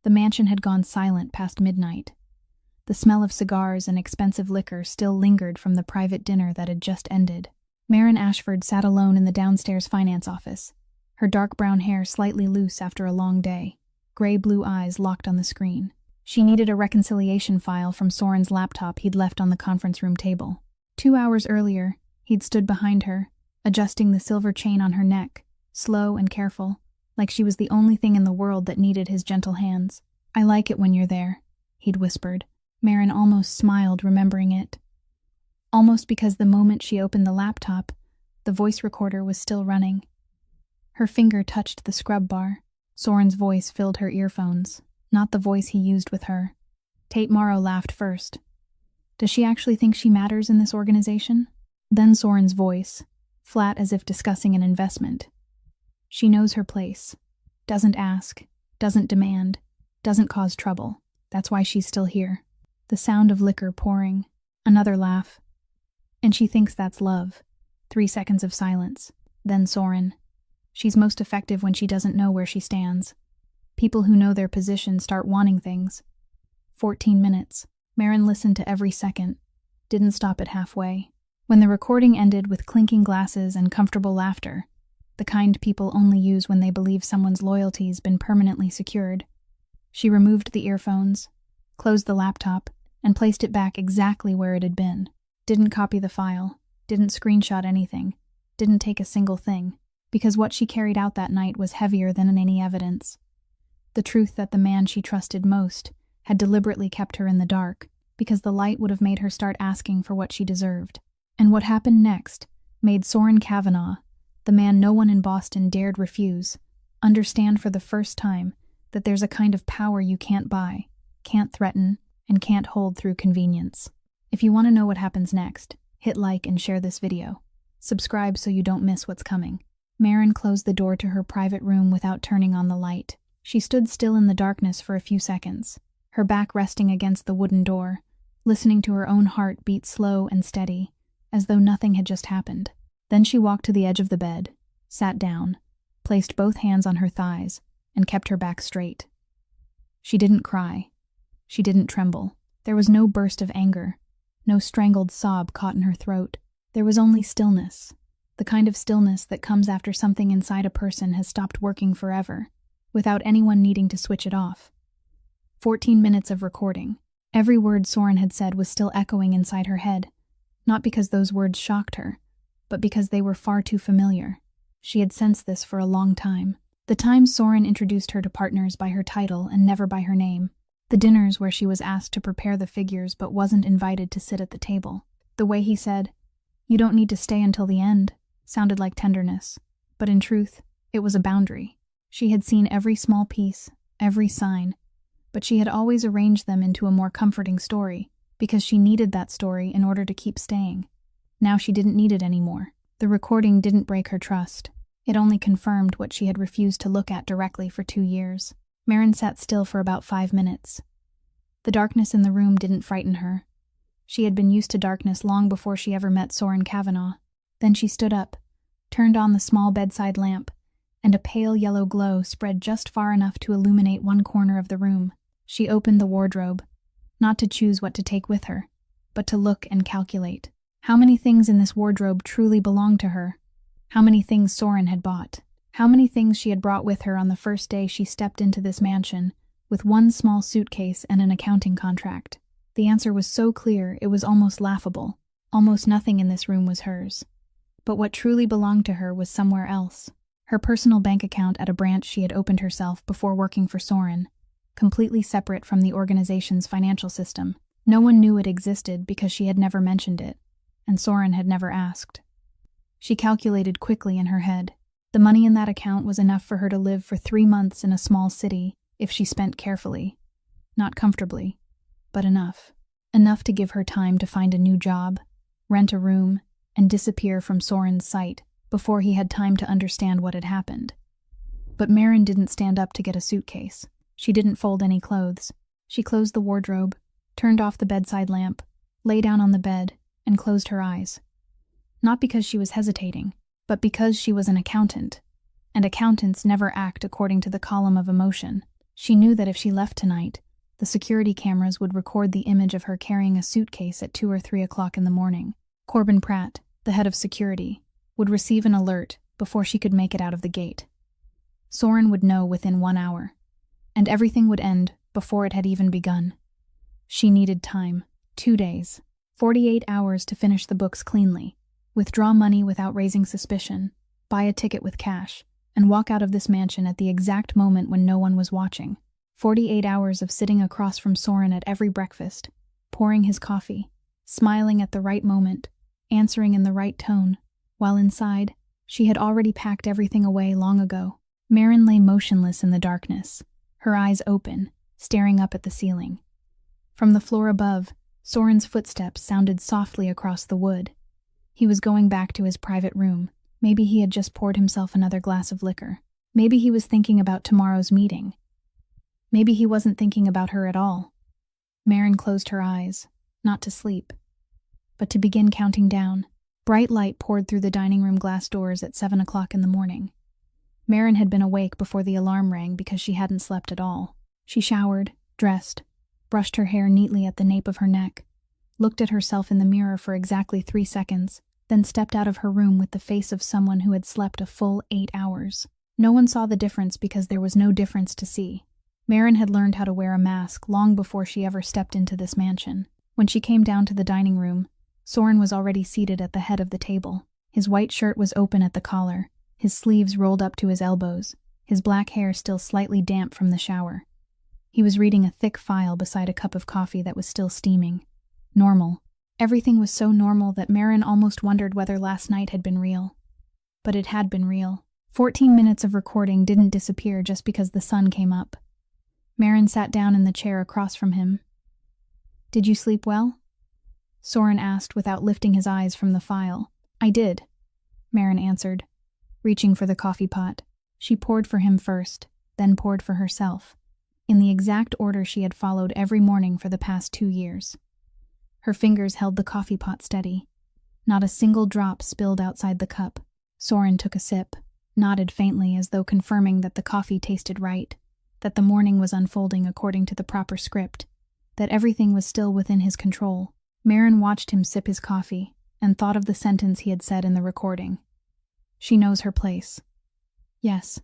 The mansion had gone silent past midnight. The smell of cigars and expensive liquor still lingered from the private dinner that had just ended. Marin Ashford sat alone in the downstairs finance office, her dark brown hair slightly loose after a long day, gray-blue eyes locked on the screen. She needed a reconciliation file from Soren's laptop he'd left on the conference room table. 2 hours earlier, he'd stood behind her, adjusting the silver chain on her neck, slow and careful, like she was the only thing in the world that needed his gentle hands. "I like it when you're there," he'd whispered. Marin almost smiled, remembering it. Almost because the moment she opened the laptop, the voice recorder was still running. Her finger touched the scrub bar. Soren's voice filled her earphones, not the voice he used with her. Tate Morrow laughed first. Does she actually think she matters in this organization? Then Soren's voice, flat as if discussing an investment. She knows her place. Doesn't ask, doesn't demand, doesn't cause trouble. That's why she's still here. The sound of liquor pouring. Another laugh. And she thinks that's love. 3 seconds of silence. Then Soren. She's most effective when she doesn't know where she stands. People who know their position start wanting things. 14 minutes. Marin listened to every second. Didn't stop at halfway. When the recording ended with clinking glasses and comfortable laughter, the kind people only use when they believe someone's loyalty's been permanently secured, she removed the earphones, closed the laptop, and placed it back exactly where it had been. Didn't copy the file, didn't screenshot anything, didn't take a single thing, because what she carried out that night was heavier than any evidence. The truth that the man she trusted most had deliberately kept her in the dark, because the light would have made her start asking for what she deserved. And what happened next made Soren Kavanaugh, the man no one in Boston dared refuse, understand for the first time that there's a kind of power you can't buy, can't threaten, and can't hold through convenience. If you want to know what happens next, hit like and share this video. Subscribe so you don't miss what's coming. Marin closed the door to her private room without turning on the light. She stood still in the darkness for a few seconds, her back resting against the wooden door, listening to her own heart beat slow and steady, as though nothing had just happened. Then she walked to the edge of the bed, sat down, placed both hands on her thighs, and kept her back straight. She didn't cry. She didn't tremble. There was no burst of anger, no strangled sob caught in her throat. There was only stillness, the kind of stillness that comes after something inside a person has stopped working forever, without anyone needing to switch it off. 14 minutes of recording. Every word Soren had said was still echoing inside her head, not because those words shocked her, but because they were far too familiar. She had sensed this for a long time. The times Soren introduced her to partners by her title and never by her name. The dinners where she was asked to prepare the figures but wasn't invited to sit at the table. The way he said, "You don't need to stay until the end," sounded like tenderness, but in truth, it was a boundary. She had seen every small piece, every sign, but she had always arranged them into a more comforting story, because she needed that story in order to keep staying. Now she didn't need it anymore. The recording didn't break her trust. It only confirmed what she had refused to look at directly for 2 years. Marin sat still for about 5 minutes. The darkness in the room didn't frighten her. She had been used to darkness long before she ever met Soren Kavanaugh. Then she stood up, turned on the small bedside lamp, and a pale yellow glow spread just far enough to illuminate one corner of the room. She opened the wardrobe, not to choose what to take with her, but to look and calculate. How many things in this wardrobe truly belonged to her? How many things Soren had bought? How many things she had brought with her on the first day she stepped into this mansion, with one small suitcase and an accounting contract? The answer was so clear it was almost laughable. Almost nothing in this room was hers. But what truly belonged to her was somewhere else. Her personal bank account at a branch she had opened herself before working for Soren, completely separate from the organization's financial system. No one knew it existed because she had never mentioned it, and Soren had never asked. She calculated quickly in her head. The money in that account was enough for her to live for 3 months in a small city if she spent carefully. Not comfortably, but enough. Enough to give her time to find a new job, rent a room, and disappear from Soren's sight before he had time to understand what had happened. But Marin didn't stand up to get a suitcase. She didn't fold any clothes. She closed the wardrobe, turned off the bedside lamp, lay down on the bed, and closed her eyes. Not because she was hesitating, but because she was an accountant, and accountants never act according to the column of emotion. She knew that if she left tonight, the security cameras would record the image of her carrying a suitcase at 2 or 3 o'clock in the morning. Corbin Pratt, the head of security, would receive an alert before she could make it out of the gate. Soren would know within 1 hour, and everything would end before it had even begun. She needed time, 2 days, 48 hours to finish the books cleanly, withdraw money without raising suspicion, buy a ticket with cash, and walk out of this mansion at the exact moment when no one was watching. 48 hours of sitting across from Soren at every breakfast, pouring his coffee, smiling at the right moment, answering in the right tone, while inside, she had already packed everything away long ago. Maren lay motionless in the darkness, her eyes open, staring up at the ceiling. From the floor above, Soren's footsteps sounded softly across the wood. He was going back to his private room. Maybe he had just poured himself another glass of liquor. Maybe he was thinking about tomorrow's meeting. Maybe he wasn't thinking about her at all. Maren closed her eyes, not to sleep, but to begin counting down. Bright light poured through the dining room glass doors at 7 o'clock in the morning. Maren had been awake before the alarm rang because she hadn't slept at all. She showered, dressed, brushed her hair neatly at the nape of her neck, looked at herself in the mirror for exactly 3 seconds, then stepped out of her room with the face of someone who had slept a full 8 hours. No one saw the difference because there was no difference to see. Maren had learned how to wear a mask long before she ever stepped into this mansion. When she came down to the dining room, Soren was already seated at the head of the table. His white shirt was open at the collar, his sleeves rolled up to his elbows, his black hair still slightly damp from the shower. He was reading a thick file beside a cup of coffee that was still steaming. Normal. Everything was so normal that Maren almost wondered whether last night had been real. But it had been real. 14 minutes of recording didn't disappear just because the sun came up. Maren sat down in the chair across from him. "Did you sleep well?" Soren asked without lifting his eyes from the file. "I did," Maren answered, reaching for the coffee pot. She poured for him first, then poured for herself, in the exact order she had followed every morning for the past 2 years. Her fingers held the coffee pot steady. Not a single drop spilled outside the cup. Soren took a sip, nodded faintly as though confirming that the coffee tasted right, that the morning was unfolding according to the proper script, that everything was still within his control. Maren watched him sip his coffee and thought of the sentence he had said in the recording. She knows her place. Yes,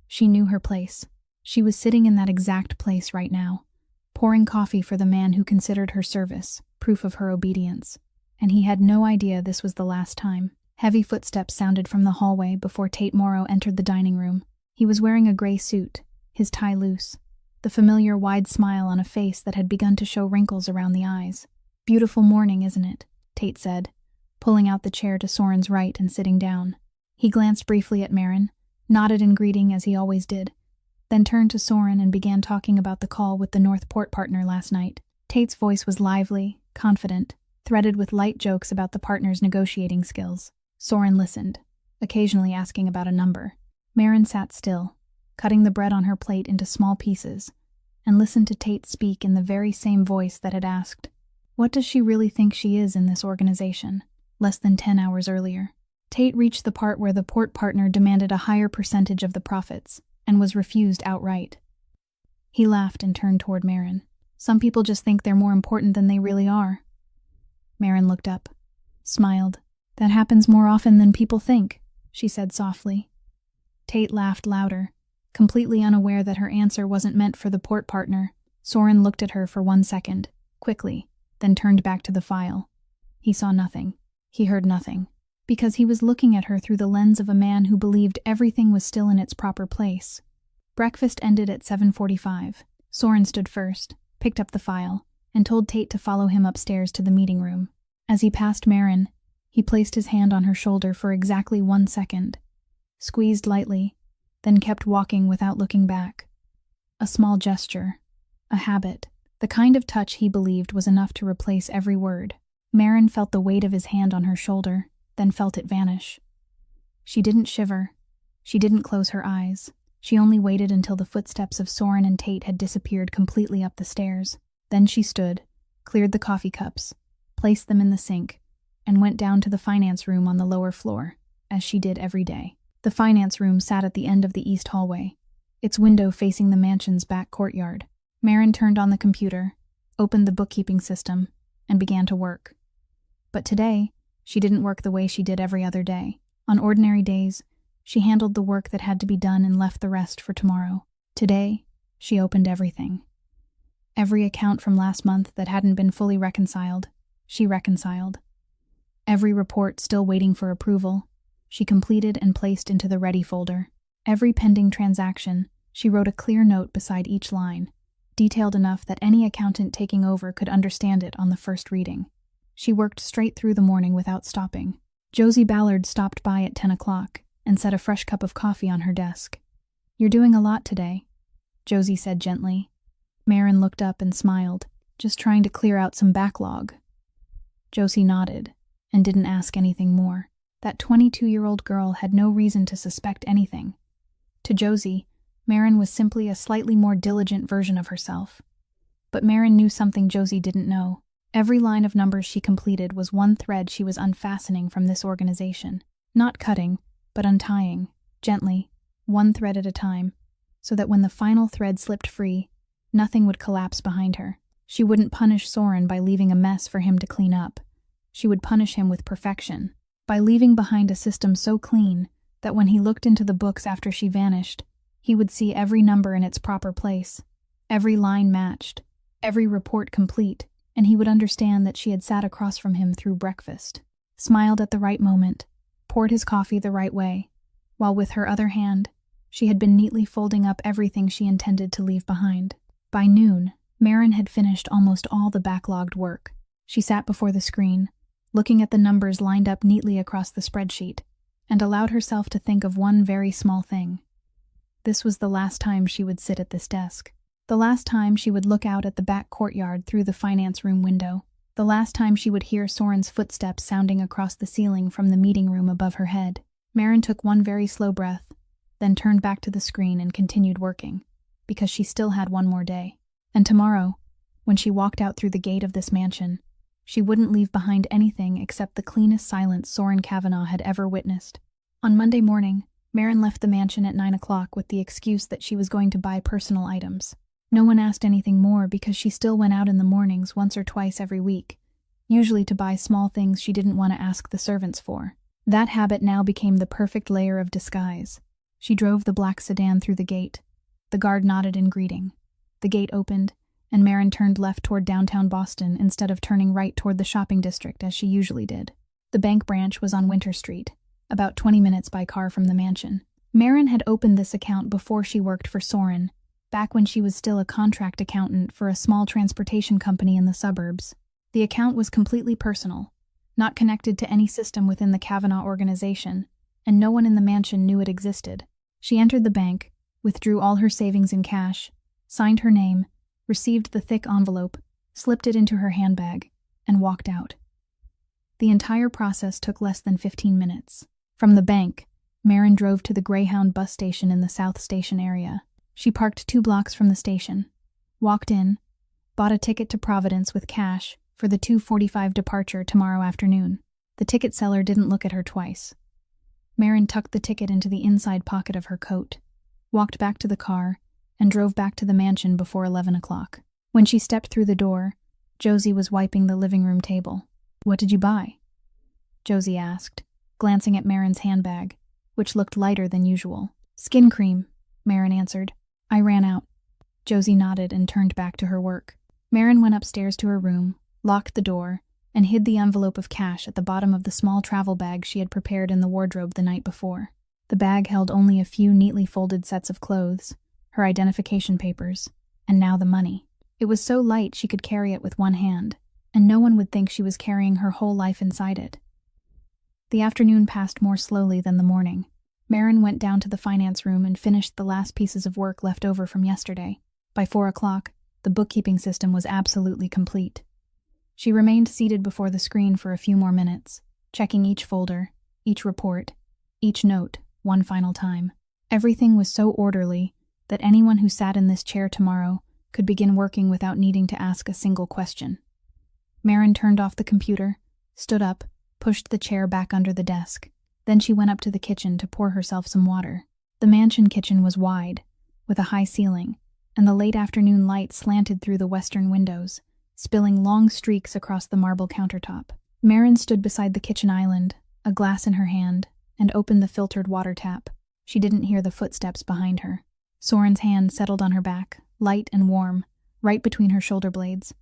she knew her place. She was sitting in that exact place right now, pouring coffee for the man who considered her service proof of her obedience, and he had no idea this was the last time. Heavy footsteps sounded from the hallway before Tate Morrow entered the dining room. He was wearing a gray suit, his tie loose, the familiar wide smile on a face that had begun to show wrinkles around the eyes. "Beautiful morning, isn't it?" Tate said, pulling out the chair to Soren's right and sitting down. He glanced briefly at Maren, nodded in greeting as he always did, then turned to Soren and began talking about the call with the Northport partner last night. Tate's voice was lively, confident, threaded with light jokes about the partner's negotiating skills. Soren listened, occasionally asking about a number. Maren sat still, cutting the bread on her plate into small pieces, and listened to Tate speak in the very same voice that had asked, "What does she really think she is in this organization?" less than 10 hours earlier. Tate reached the part where the port partner demanded a higher percentage of the profits, and was refused outright. He laughed and turned toward Maren. "Some people just think they're more important than they really are." Maren looked up, smiled. "That happens more often than people think," she said softly. Tate laughed louder, completely unaware that her answer wasn't meant for the port partner. Soren looked at her for 1 second, quickly, then turned back to the file. He saw nothing. He heard nothing. Because he was looking at her through the lens of a man who believed everything was still in its proper place. Breakfast ended at 7:45. Soren stood first, picked up the file, and told Tate to follow him upstairs to the meeting room. As he passed Maren, he placed his hand on her shoulder for exactly 1 second, squeezed lightly, then kept walking without looking back. A small gesture, a habit, the kind of touch he believed was enough to replace every word. Maren felt the weight of his hand on her shoulder, then felt it vanish. She didn't shiver. She didn't close her eyes. She only waited until the footsteps of Soren and Tate had disappeared completely up the stairs. Then she stood, cleared the coffee cups, placed them in the sink, and went down to the finance room on the lower floor, as she did every day. The finance room sat at the end of the east hallway. its window facing the mansion's back courtyard. Maren turned on the computer, opened the bookkeeping system, and began to work. But today, she didn't work the way she did every other day. On ordinary days, she handled the work that had to be done and left the rest for tomorrow. Today, she opened everything. Every account from last month that hadn't been fully reconciled, she reconciled. Every report still waiting for approval, she completed and placed into the ready folder. Every pending transaction, she wrote a clear note beside each line, detailed enough that any accountant taking over could understand it on the first reading. She worked straight through the morning without stopping. Josie Ballard stopped by at 10 o'clock and set a fresh cup of coffee on her desk. "You're doing a lot today," Josie said gently. Maren looked up and smiled, "Just trying to clear out some backlog." Josie nodded and didn't ask anything more. That 22-year-old girl had no reason to suspect anything. To Josie, Maren was simply a slightly more diligent version of herself. But Maren knew something Josie didn't know. Every line of numbers she completed was one thread she was unfastening from this organization. Not cutting, but untying, gently, one thread at a time, so that when the final thread slipped free, nothing would collapse behind her. She wouldn't punish Soren by leaving a mess for him to clean up. She would punish him with perfection, by leaving behind a system so clean that when he looked into the books after she vanished, he would see every number in its proper place, every line matched, every report complete, and he would understand that she had sat across from him through breakfast, smiled at the right moment, poured his coffee the right way, while with her other hand, she had been neatly folding up everything she intended to leave behind. By noon, Maren had finished almost all the backlogged work. She sat before the screen, looking at the numbers lined up neatly across the spreadsheet, and allowed herself to think of one very small thing. This was the last time she would sit at this desk. The last time she would look out at the back courtyard through the finance room window. The last time she would hear Soren's footsteps sounding across the ceiling from the meeting room above her head. Maren took one very slow breath, then turned back to the screen and continued working, because she still had one more day. And tomorrow, when she walked out through the gate of this mansion, she wouldn't leave behind anything except the cleanest silence Soren Kavanaugh had ever witnessed. On Monday morning, Maren left the mansion at 9 o'clock with the excuse that she was going to buy personal items. No one asked anything more because she still went out in the mornings once or twice every week, usually to buy small things she didn't want to ask the servants for. That habit now became the perfect layer of disguise. She drove the black sedan through the gate. The guard nodded in greeting. The gate opened, and Maren turned left toward downtown Boston instead of turning right toward the shopping district as she usually did. The bank branch was on Winter Street, about 20 minutes by car from the mansion. Maren had opened this account before she worked for Soren, back when she was still a contract accountant for a small transportation company in the suburbs. The account was completely personal, not connected to any system within the Kavanaugh organization, and no one in the mansion knew it existed. She entered the bank, withdrew all her savings in cash, signed her name, received the thick envelope, slipped it into her handbag, and walked out. The entire process took less than 15 minutes. From the bank, Maren drove to the Greyhound bus station in the South Station area. She parked 2 blocks from the station, walked in, bought a ticket to Providence with cash for the 2:45 departure tomorrow afternoon. The ticket seller didn't look at her twice. Maren tucked the ticket into the inside pocket of her coat, walked back to the car, and drove back to the mansion before 11 o'clock. When she stepped through the door, Josie was wiping the living room table. "What did you buy?" Josie asked, glancing at Maren's handbag, which looked lighter than usual. "Skin cream," Maren answered. "I ran out." Josie nodded and turned back to her work. Maren went upstairs to her room, locked the door, and hid the envelope of cash at the bottom of the small travel bag she had prepared in the wardrobe the night before. The bag held only a few neatly folded sets of clothes, her identification papers, and now the money. It was so light she could carry it with one hand, and no one would think she was carrying her whole life inside it. The afternoon passed more slowly than the morning. Maren went down to the finance room and finished the last pieces of work left over from yesterday. By 4 o'clock, the bookkeeping system was absolutely complete. She remained seated before the screen for a few more minutes, checking each folder, each report, each note, one final time. Everything was so orderly that anyone who sat in this chair tomorrow could begin working without needing to ask a single question. Maren turned off the computer, stood up, pushed the chair back under the desk. Then she went up to the kitchen to pour herself some water. The mansion kitchen was wide, with a high ceiling, and the late afternoon light slanted through the western windows, spilling long streaks across the marble countertop. Maren stood beside the kitchen island, a glass in her hand, and opened the filtered water tap. She didn't hear the footsteps behind her. Soren's hand settled on her back, light and warm, right between her shoulder blades.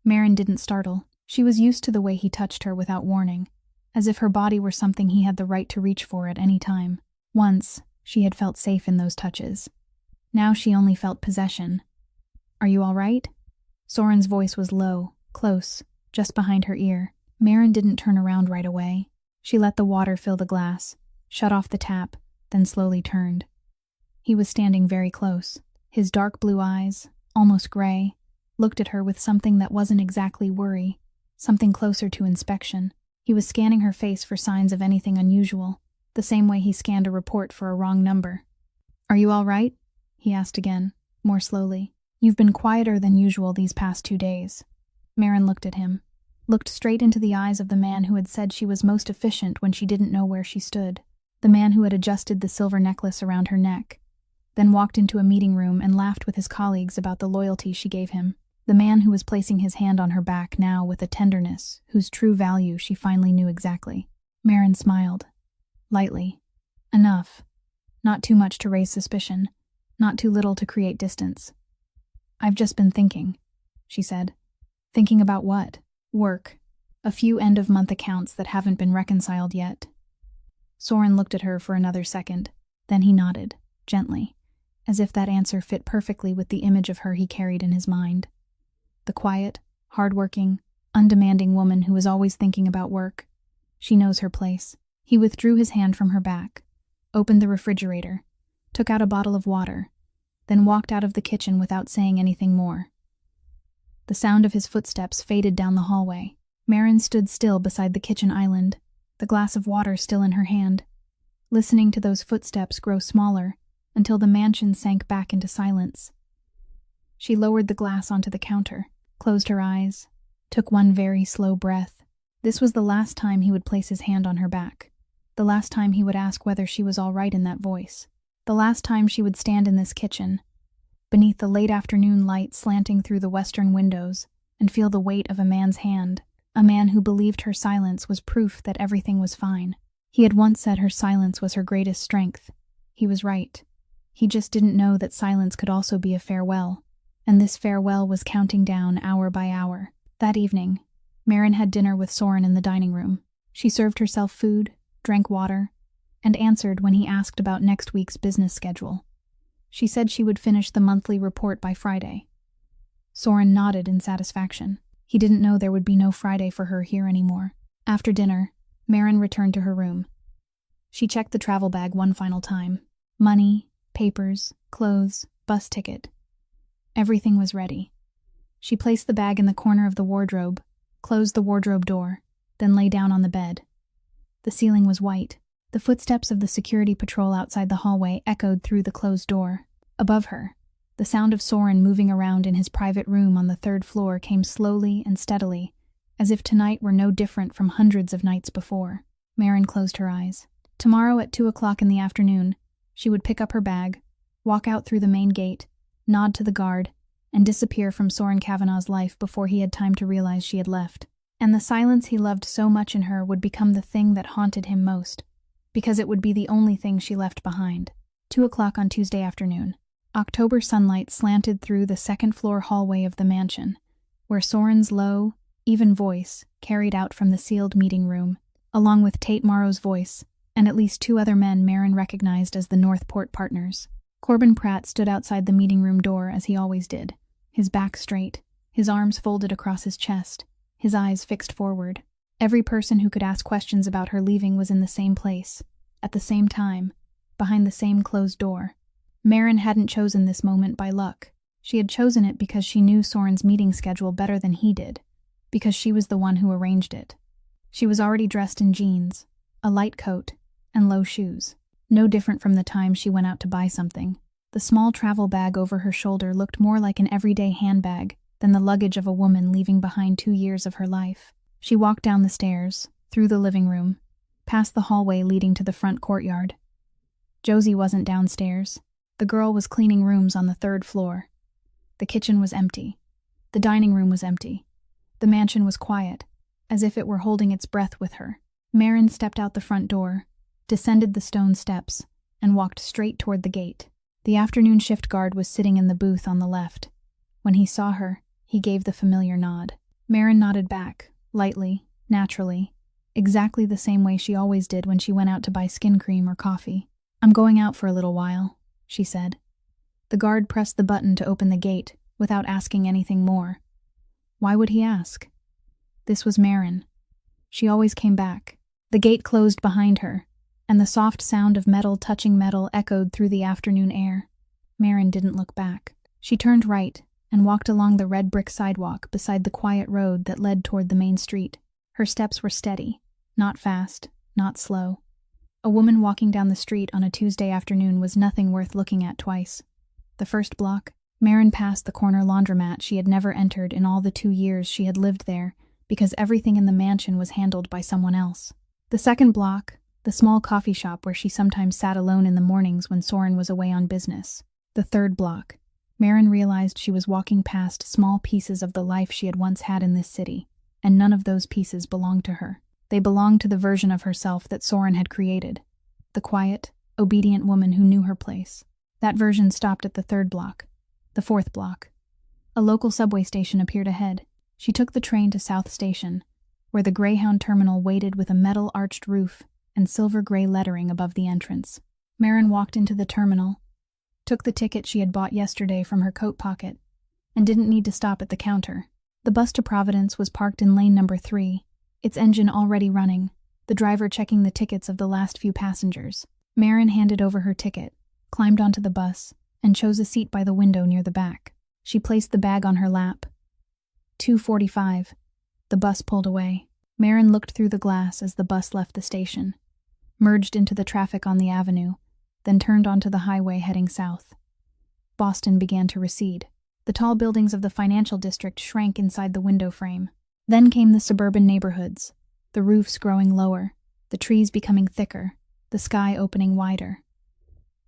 Maren didn't startle. She was used to the way he touched her without warning, as if her body were something he had the right to reach for at any time. Once, she had felt safe in those touches. Now she only felt possession. "Are you all right?" Soren's voice was low, close, just behind her ear. Maren didn't turn around right away. She let the water fill the glass, shut off the tap, then slowly turned. He was standing very close. His dark blue eyes, almost gray, looked at her with something that wasn't exactly worry, something closer to inspection. He was scanning her face for signs of anything unusual, the same way he scanned a report for a wrong number. "Are you all right?" he asked again, more slowly. "You've been quieter than usual these past 2 days." Maren looked at him, looked straight into the eyes of the man who had said she was most efficient when she didn't know where she stood, the man who had adjusted the silver necklace around her neck, then walked into a meeting room and laughed with his colleagues about the loyalty she gave him, the man who was placing his hand on her back now with a tenderness whose true value she finally knew exactly. Maren smiled. Lightly. Enough. Not too much to raise suspicion. Not too little to create distance. "I've just been thinking," she said. "Thinking about what?" "Work. A few end-of-month accounts that haven't been reconciled yet." Soren looked at her for another second. Then he nodded, gently, as if that answer fit perfectly with the image of her he carried in his mind. The quiet, hard-working, undemanding woman who is always thinking about work. She knows her place. He withdrew his hand from her back, opened the refrigerator, took out a bottle of water, then walked out of the kitchen without saying anything more. The sound of his footsteps faded down the hallway. Maren stood still beside the kitchen island, the glass of water still in her hand, listening to those footsteps grow smaller until the mansion sank back into silence. She lowered the glass onto the counter, closed her eyes, took one very slow breath. This was the last time he would place his hand on her back, the last time he would ask whether she was all right in that voice, the last time she would stand in this kitchen, beneath the late afternoon light slanting through the western windows, and feel the weight of a man's hand, a man who believed her silence was proof that everything was fine. He had once said her silence was her greatest strength. He was right. He just didn't know that silence could also be a farewell, and this farewell was counting down hour by hour. That evening, Maren had dinner with Soren in the dining room. She served herself food, drank water, and answered when he asked about next week's business schedule. She said she would finish the monthly report by Friday. Soren nodded in satisfaction. He didn't know there would be no Friday for her here anymore. After dinner, Maren returned to her room. She checked the travel bag one final time. Money, papers, clothes, bus ticket. Everything was ready. She placed the bag in the corner of the wardrobe, closed the wardrobe door, then lay down on the bed. The ceiling was white. The footsteps of the security patrol outside the hallway echoed through the closed door. Above her, the sound of Soren moving around in his private room on the 3rd floor came slowly and steadily, as if tonight were no different from hundreds of nights before. Maren closed her eyes. Tomorrow at 2:00 in the afternoon, she would pick up her bag, walk out through the main gate, nod to the guard, and disappear from Soren Kavanagh's life before he had time to realize she had left. And the silence he loved so much in her would become the thing that haunted him most, because it would be the only thing she left behind. 2:00 on Tuesday afternoon. October sunlight slanted through the 2nd-floor hallway of the mansion, where Soren's low, even voice carried out from the sealed meeting room, along with Tate Morrow's voice, and at least 2 other men Maren recognized as the Northport partners. Corbin Pratt stood outside the meeting room door as he always did, his back straight, his arms folded across his chest, his eyes fixed forward. Every person who could ask questions about her leaving was in the same place, at the same time, behind the same closed door. Maren hadn't chosen this moment by luck. She had chosen it because she knew Soren's meeting schedule better than he did, because she was the one who arranged it. She was already dressed in jeans, a light coat, and low shoes, no different from the time she went out to buy something. The small travel bag over her shoulder looked more like an everyday handbag than the luggage of a woman leaving behind 2 years of her life. She walked down the stairs, through the living room, past the hallway leading to the front courtyard. Josie wasn't downstairs. The girl was cleaning rooms on the third floor. The kitchen was empty. The dining room was empty. The mansion was quiet, as if it were holding its breath with her. Maren stepped out the front door, descended the stone steps, and walked straight toward the gate. The afternoon shift guard was sitting in the booth on the left. When he saw her, he gave the familiar nod. Maren nodded back, lightly, naturally, exactly the same way she always did when she went out to buy skin cream or coffee. "I'm going out for a little while," she said. The guard pressed the button to open the gate, without asking anything more. Why would he ask? This was Maren. She always came back. The gate closed behind her, and the soft sound of metal touching metal echoed through the afternoon air. Maren didn't look back. She turned right and walked along the red brick sidewalk beside the quiet road that led toward the main street. Her steps were steady, not fast, not slow. A woman walking down the street on a Tuesday afternoon was nothing worth looking at twice. The first block, Maren passed the corner laundromat she had never entered in all the 2 years she had lived there, because everything in the mansion was handled by someone else. The second block, the small coffee shop where she sometimes sat alone in the mornings when Soren was away on business. The third block, Maren realized she was walking past small pieces of the life she had once had in this city, and none of those pieces belonged to her. They belonged to the version of herself that Soren had created, the quiet, obedient woman who knew her place. That version stopped at the third block, the fourth block. A local subway station appeared ahead. She took the train to South Station, where the Greyhound terminal waited with a metal-arched roof and silver-gray lettering above the entrance. Maren walked into the terminal, took the ticket she had bought yesterday from her coat pocket, and didn't need to stop at the counter. The bus to Providence was parked in lane number 3, its engine already running, the driver checking the tickets of the last few passengers. Maren handed over her ticket, climbed onto the bus, and chose a seat by the window near the back. She placed the bag on her lap. 2:45. The bus pulled away. Maren looked through the glass as the bus left the station, merged into the traffic on the avenue, then turned onto the highway heading south. Boston began to recede. The tall buildings of the financial district shrank inside the window frame. Then came the suburban neighborhoods, the roofs growing lower, the trees becoming thicker, the sky opening wider.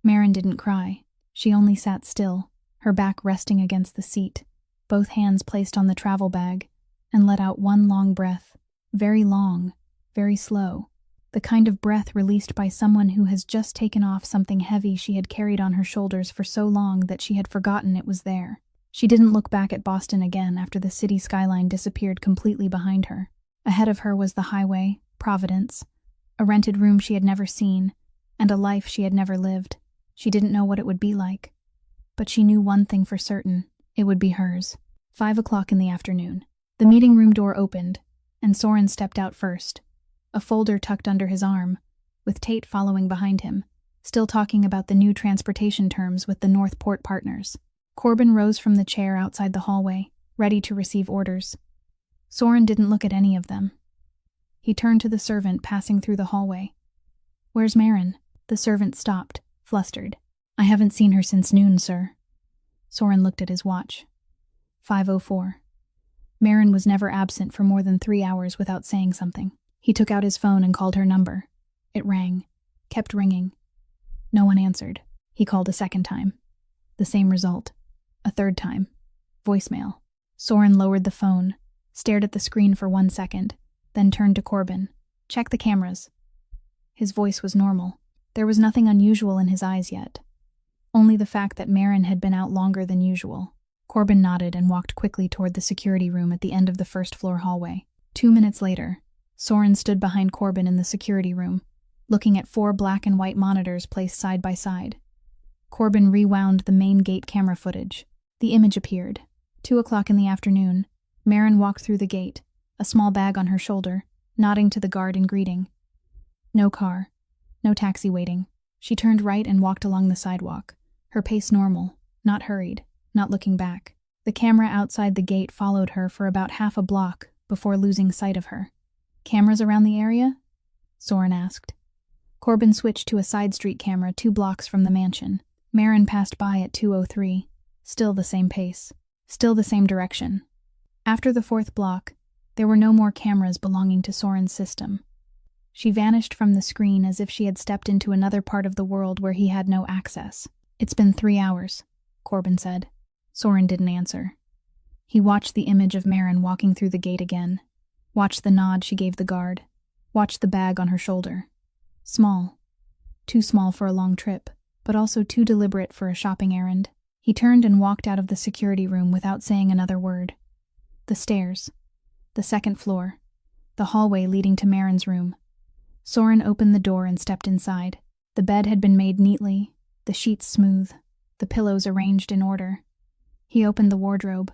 Maren didn't cry. She only sat still, her back resting against the seat, both hands placed on the travel bag, and let out one long breath, very long, very slow, the kind of breath released by someone who has just taken off something heavy she had carried on her shoulders for so long that she had forgotten it was there. She didn't look back at Boston again after the city skyline disappeared completely behind her. Ahead of her was the highway, Providence, a rented room she had never seen, and a life she had never lived. She didn't know what it would be like, but she knew one thing for certain: it would be hers. 5 o'clock in the afternoon. The meeting room door opened, and Soren stepped out first, a folder tucked under his arm, with Tate following behind him, still talking about the new transportation terms with the Northport partners. Corbin rose from the chair outside the hallway, ready to receive orders. Soren didn't look at any of them. He turned to the servant passing through the hallway. "Where's Maren?" The servant stopped, flustered. "I haven't seen her since noon, sir." Soren looked at his watch. 5:04. Maren was never absent for more than 3 hours without saying something. He took out his phone and called her number. It rang, kept ringing. No one answered. He called a second time. The same result. A third time. Voicemail. Soren lowered the phone, stared at the screen for 1 second, then turned to Corbin. "Check the cameras." His voice was normal. There was nothing unusual in his eyes yet. Only the fact that Maren had been out longer than usual. Corbin nodded and walked quickly toward the security room at the end of the first-floor hallway. 2 minutes later, Soren stood behind Corbin in the security room, looking at 4 black and white monitors placed side by side. Corbin rewound the main gate camera footage. The image appeared. 2 o'clock in the afternoon. Maren walked through the gate, a small bag on her shoulder, nodding to the guard in greeting. No car. No taxi waiting. She turned right and walked along the sidewalk, her pace normal, not hurried, not looking back. The camera outside the gate followed her for about half a block before losing sight of her. "Cameras around the area?" Soren asked. Corbin switched to a side street camera 2 blocks from the mansion. Maren passed by at 2:03. Still the same pace. Still the same direction. After the 4th block, there were no more cameras belonging to Soren's system. She vanished from the screen as if she had stepped into another part of the world where he had no access. "It's been 3 hours," Corbin said. Soren didn't answer. He watched the image of Maren walking through the gate again, watched the nod she gave the guard, watched the bag on her shoulder. Small. Too small for a long trip, but also too deliberate for a shopping errand. He turned and walked out of the security room without saying another word. The stairs. The second floor. The hallway leading to Maren's room. Soren opened the door and stepped inside. The bed had been made neatly, the sheets smooth, the pillows arranged in order. He opened the wardrobe.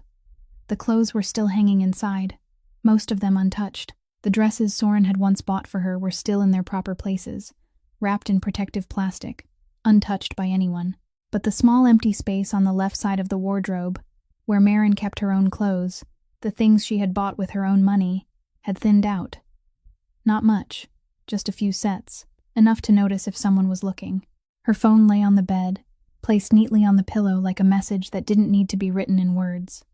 The clothes were still hanging inside, most of them untouched. The dresses Soren had once bought for her were still in their proper places, wrapped in protective plastic, untouched by anyone. But the small empty space on the left side of the wardrobe, where Maren kept her own clothes, the things she had bought with her own money, had thinned out. Not much, just a few sets, enough to notice if someone was looking. Her phone lay on the bed, placed neatly on the pillow like a message that didn't need to be written in words.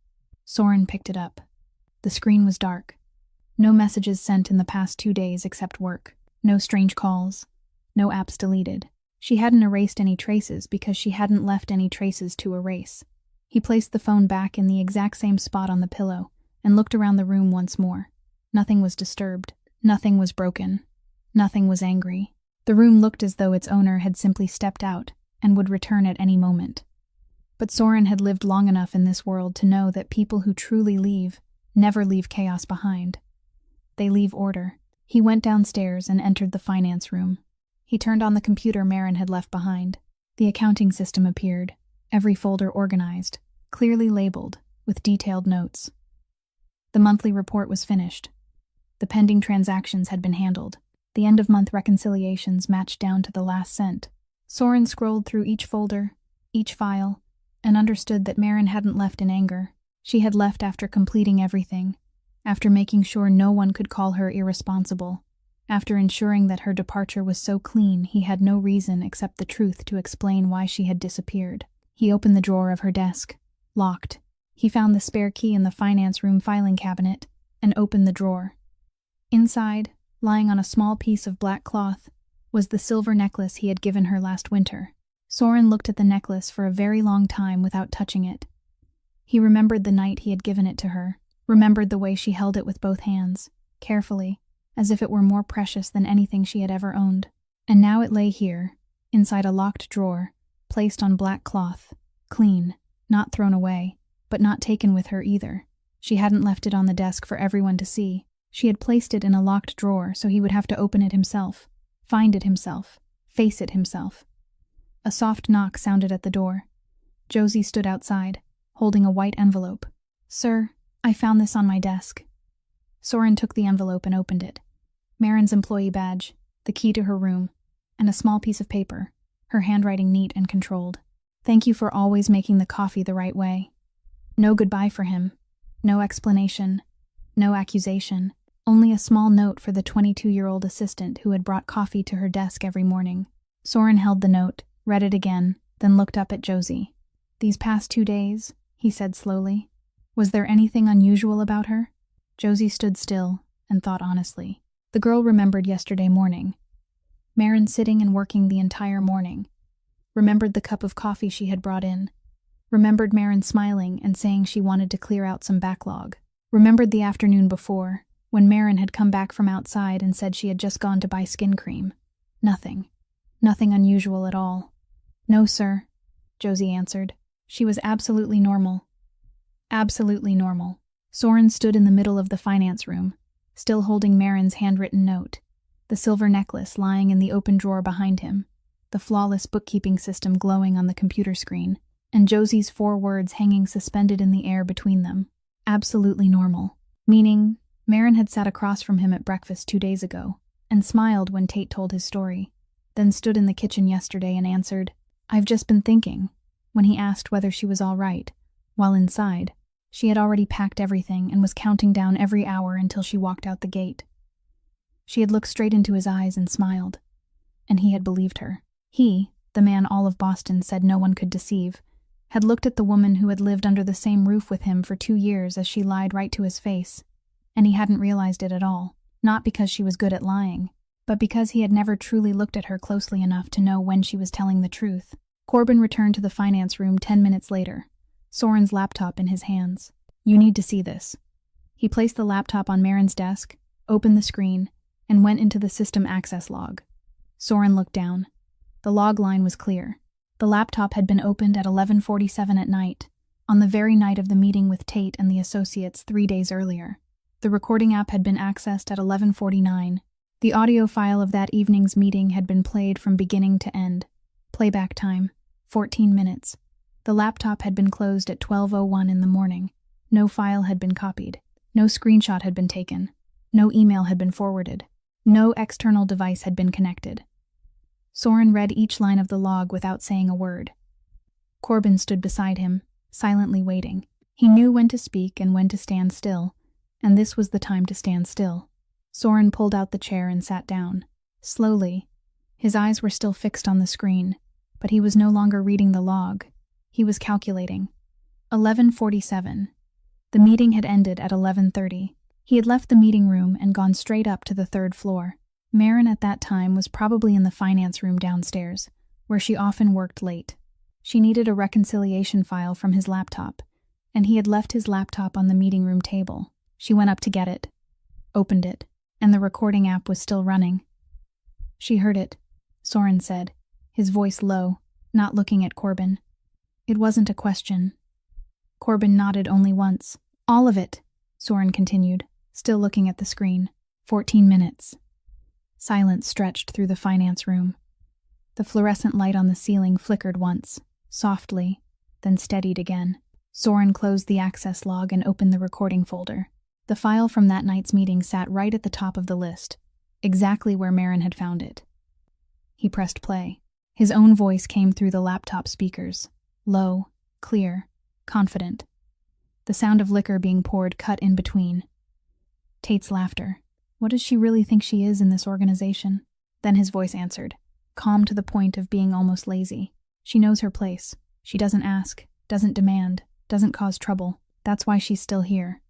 Soren picked it up. The screen was dark. No messages sent in the past 2 days except work. No strange calls. No apps deleted. She hadn't erased any traces because she hadn't left any traces to erase. He placed the phone back in the exact same spot on the pillow and looked around the room once more. Nothing was disturbed. Nothing was broken. Nothing was angry. The room looked as though its owner had simply stepped out and would return at any moment. But Soren had lived long enough in this world to know that people who truly leave never leave chaos behind. They leave order. He went downstairs and entered the finance room. He turned on the computer Maren had left behind. The accounting system appeared, every folder organized, clearly labeled, with detailed notes. The monthly report was finished. The pending transactions had been handled. The end-of-month reconciliations matched down to the last cent. Soren scrolled through each folder, each file, and understood that Maren hadn't left in anger. She had left after completing everything, after making sure no one could call her irresponsible, after ensuring that her departure was so clean he had no reason except the truth to explain why she had disappeared. He opened the drawer of her desk. Locked. He found the spare key in the finance room filing cabinet and opened the drawer. Inside, lying on a small piece of black cloth, was the silver necklace he had given her last winter. Soren looked at the necklace for a very long time without touching it. He remembered the night he had given it to her, remembered the way she held it with both hands, carefully, as if it were more precious than anything she had ever owned. And now it lay here, inside a locked drawer, placed on black cloth, clean, not thrown away, but not taken with her either. She hadn't left it on the desk for everyone to see. She had placed it in a locked drawer so he would have to open it himself, find it himself, face it himself. A soft knock sounded at the door. Josie stood outside, holding a white envelope. "Sir, I found this on my desk." Soren took the envelope and opened it. Maren's employee badge, the key to her room, and a small piece of paper, her handwriting neat and controlled. "Thank you for always making the coffee the right way." No goodbye for him. No explanation. No accusation. Only a small note for the 22-year-old assistant who had brought coffee to her desk every morning. Soren held the note, read it again, then looked up at Josie. "These past 2 days," he said slowly. "Was there anything unusual about her?" Josie stood still and thought honestly. The girl remembered yesterday morning. Maren sitting and working the entire morning. Remembered the cup of coffee she had brought in. Remembered Maren smiling and saying she wanted to clear out some backlog. Remembered the afternoon before, when Maren had come back from outside and said she had just gone to buy skin cream. Nothing. Nothing unusual at all. "No, sir," Josie answered. She was absolutely normal. Absolutely normal. Soren stood in the middle of the finance room, still holding Maren's handwritten note, the silver necklace lying in the open drawer behind him, the flawless bookkeeping system glowing on the computer screen, and Josie's 4 words hanging suspended in the air between them. Absolutely normal. Meaning, Maren had sat across from him at breakfast 2 days ago, and smiled when Tate told his story, then stood in the kitchen yesterday and answered, "I've just been thinking," when he asked whether she was all right, while inside, she had already packed everything and was counting down every hour until she walked out the gate. She had looked straight into his eyes and smiled, and he had believed her. He, the man all of Boston said no one could deceive, had looked at the woman who had lived under the same roof with him for 2 years as she lied right to his face, and he hadn't realized it at all, not because she was good at lying, but because he had never truly looked at her closely enough to know when she was telling the truth. Corbin returned to the finance room 10 minutes later, Soren's laptop in his hands. "You need to see this." He placed the laptop on Marin's desk, opened the screen, and went into the system access log. Soren looked down. The log line was clear. The laptop had been opened at 11:47 at night, on the very night of the meeting with Tate and the associates 3 days earlier. The recording app had been accessed at 11:49. The audio file of that evening's meeting had been played from beginning to end. Playback time, 14 minutes. The laptop had been closed at 12:01 in the morning. No file had been copied. No screenshot had been taken. No email had been forwarded. No external device had been connected. Soren read each line of the log without saying a word. Corbin stood beside him, silently waiting. He knew when to speak and when to stand still, and this was the time to stand still. Soren pulled out the chair and sat down. Slowly. His eyes were still fixed on the screen, but he was no longer reading the log. He was calculating. 11:47. The meeting had ended at 11:30. He had left the meeting room and gone straight up to the 3rd floor. Marin at that time was probably in the finance room downstairs, where she often worked late. She needed a reconciliation file from his laptop, and he had left his laptop on the meeting room table. She went up to get it, opened it, and the recording app was still running. "She heard it," Soren said, his voice low, not looking at Corbin. It wasn't a question. Corbin nodded only once. "All of it," Soren continued, still looking at the screen. 14 minutes. Silence stretched through the finance room. The fluorescent light on the ceiling flickered once, softly, then steadied again. Soren closed the access log and opened the recording folder. The file from that night's meeting sat right at the top of the list, exactly where Marin had found it. He pressed play. His own voice came through the laptop speakers, low, clear, confident. The sound of liquor being poured cut in between. Tate's laughter. What does she really think she is in this organization? Then his voice answered, calm to the point of being almost lazy. She knows her place. She doesn't ask, doesn't demand, doesn't cause trouble. That's why she's still here.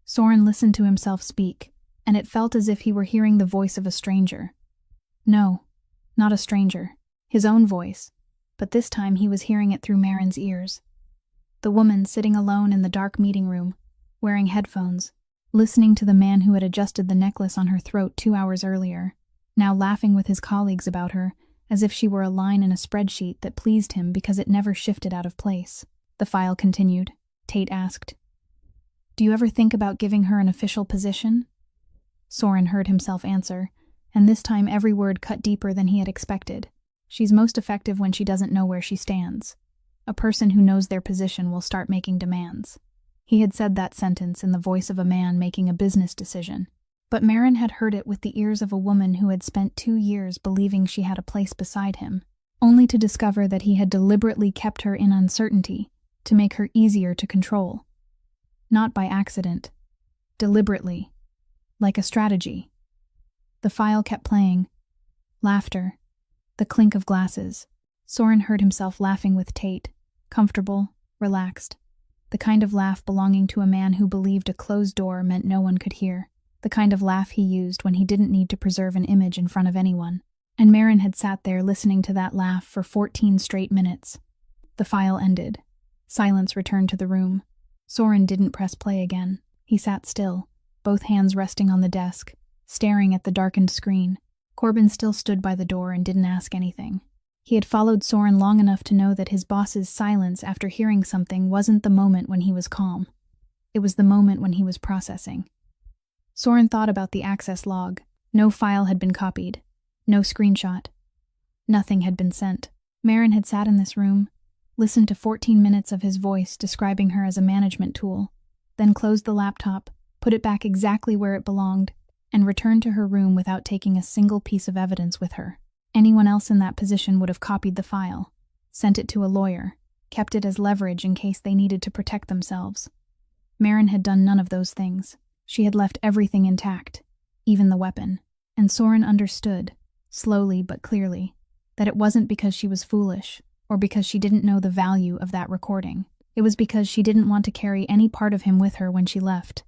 Soren listened to himself speak, and it felt as if he were hearing the voice of a stranger. No, not a stranger. His own voice, but this time he was hearing it through Marin's ears. The woman sitting alone in the dark meeting room, wearing headphones, listening to the man who had adjusted the necklace on her throat 2 hours earlier, now laughing with his colleagues about her, as if she were a line in a spreadsheet that pleased him because it never shifted out of place. The file continued. Tate asked, "Do you ever think about giving her an official position?" Soren heard himself answer, and this time every word cut deeper than he had expected. "She's most effective when she doesn't know where she stands. A person who knows their position will start making demands." He had said that sentence in the voice of a man making a business decision, but Marin had heard it with the ears of a woman who had spent 2 years believing she had a place beside him, only to discover that he had deliberately kept her in uncertainty to make her easier to control. Not by accident. Deliberately. Like a strategy. The file kept playing. Laughter. The clink of glasses. Soren heard himself laughing with Tate, comfortable, relaxed. The kind of laugh belonging to a man who believed a closed door meant no one could hear. The kind of laugh he used when he didn't need to preserve an image in front of anyone. And Marin had sat there listening to that laugh for 14 straight minutes. The file ended. Silence returned to the room. Soren didn't press play again. He sat still, both hands resting on the desk, staring at the darkened screen. Corbin still stood by the door and didn't ask anything. He had followed Soren long enough to know that his boss's silence after hearing something wasn't the moment when he was calm. It was the moment when he was processing. Soren thought about the access log. No file had been copied. No screenshot. Nothing had been sent. Marin had sat in this room, listened to 14 minutes of his voice describing her as a management tool, then closed the laptop, put it back exactly where it belonged, and returned to her room without taking a single piece of evidence with her. Anyone else in that position would have copied the file, sent it to a lawyer, kept it as leverage in case they needed to protect themselves. Marin had done none of those things. She had left everything intact, even the weapon. And Soren understood, slowly but clearly, that it wasn't because she was foolish, or because she didn't know the value of that recording. It was because she didn't want to carry any part of him with her when she left.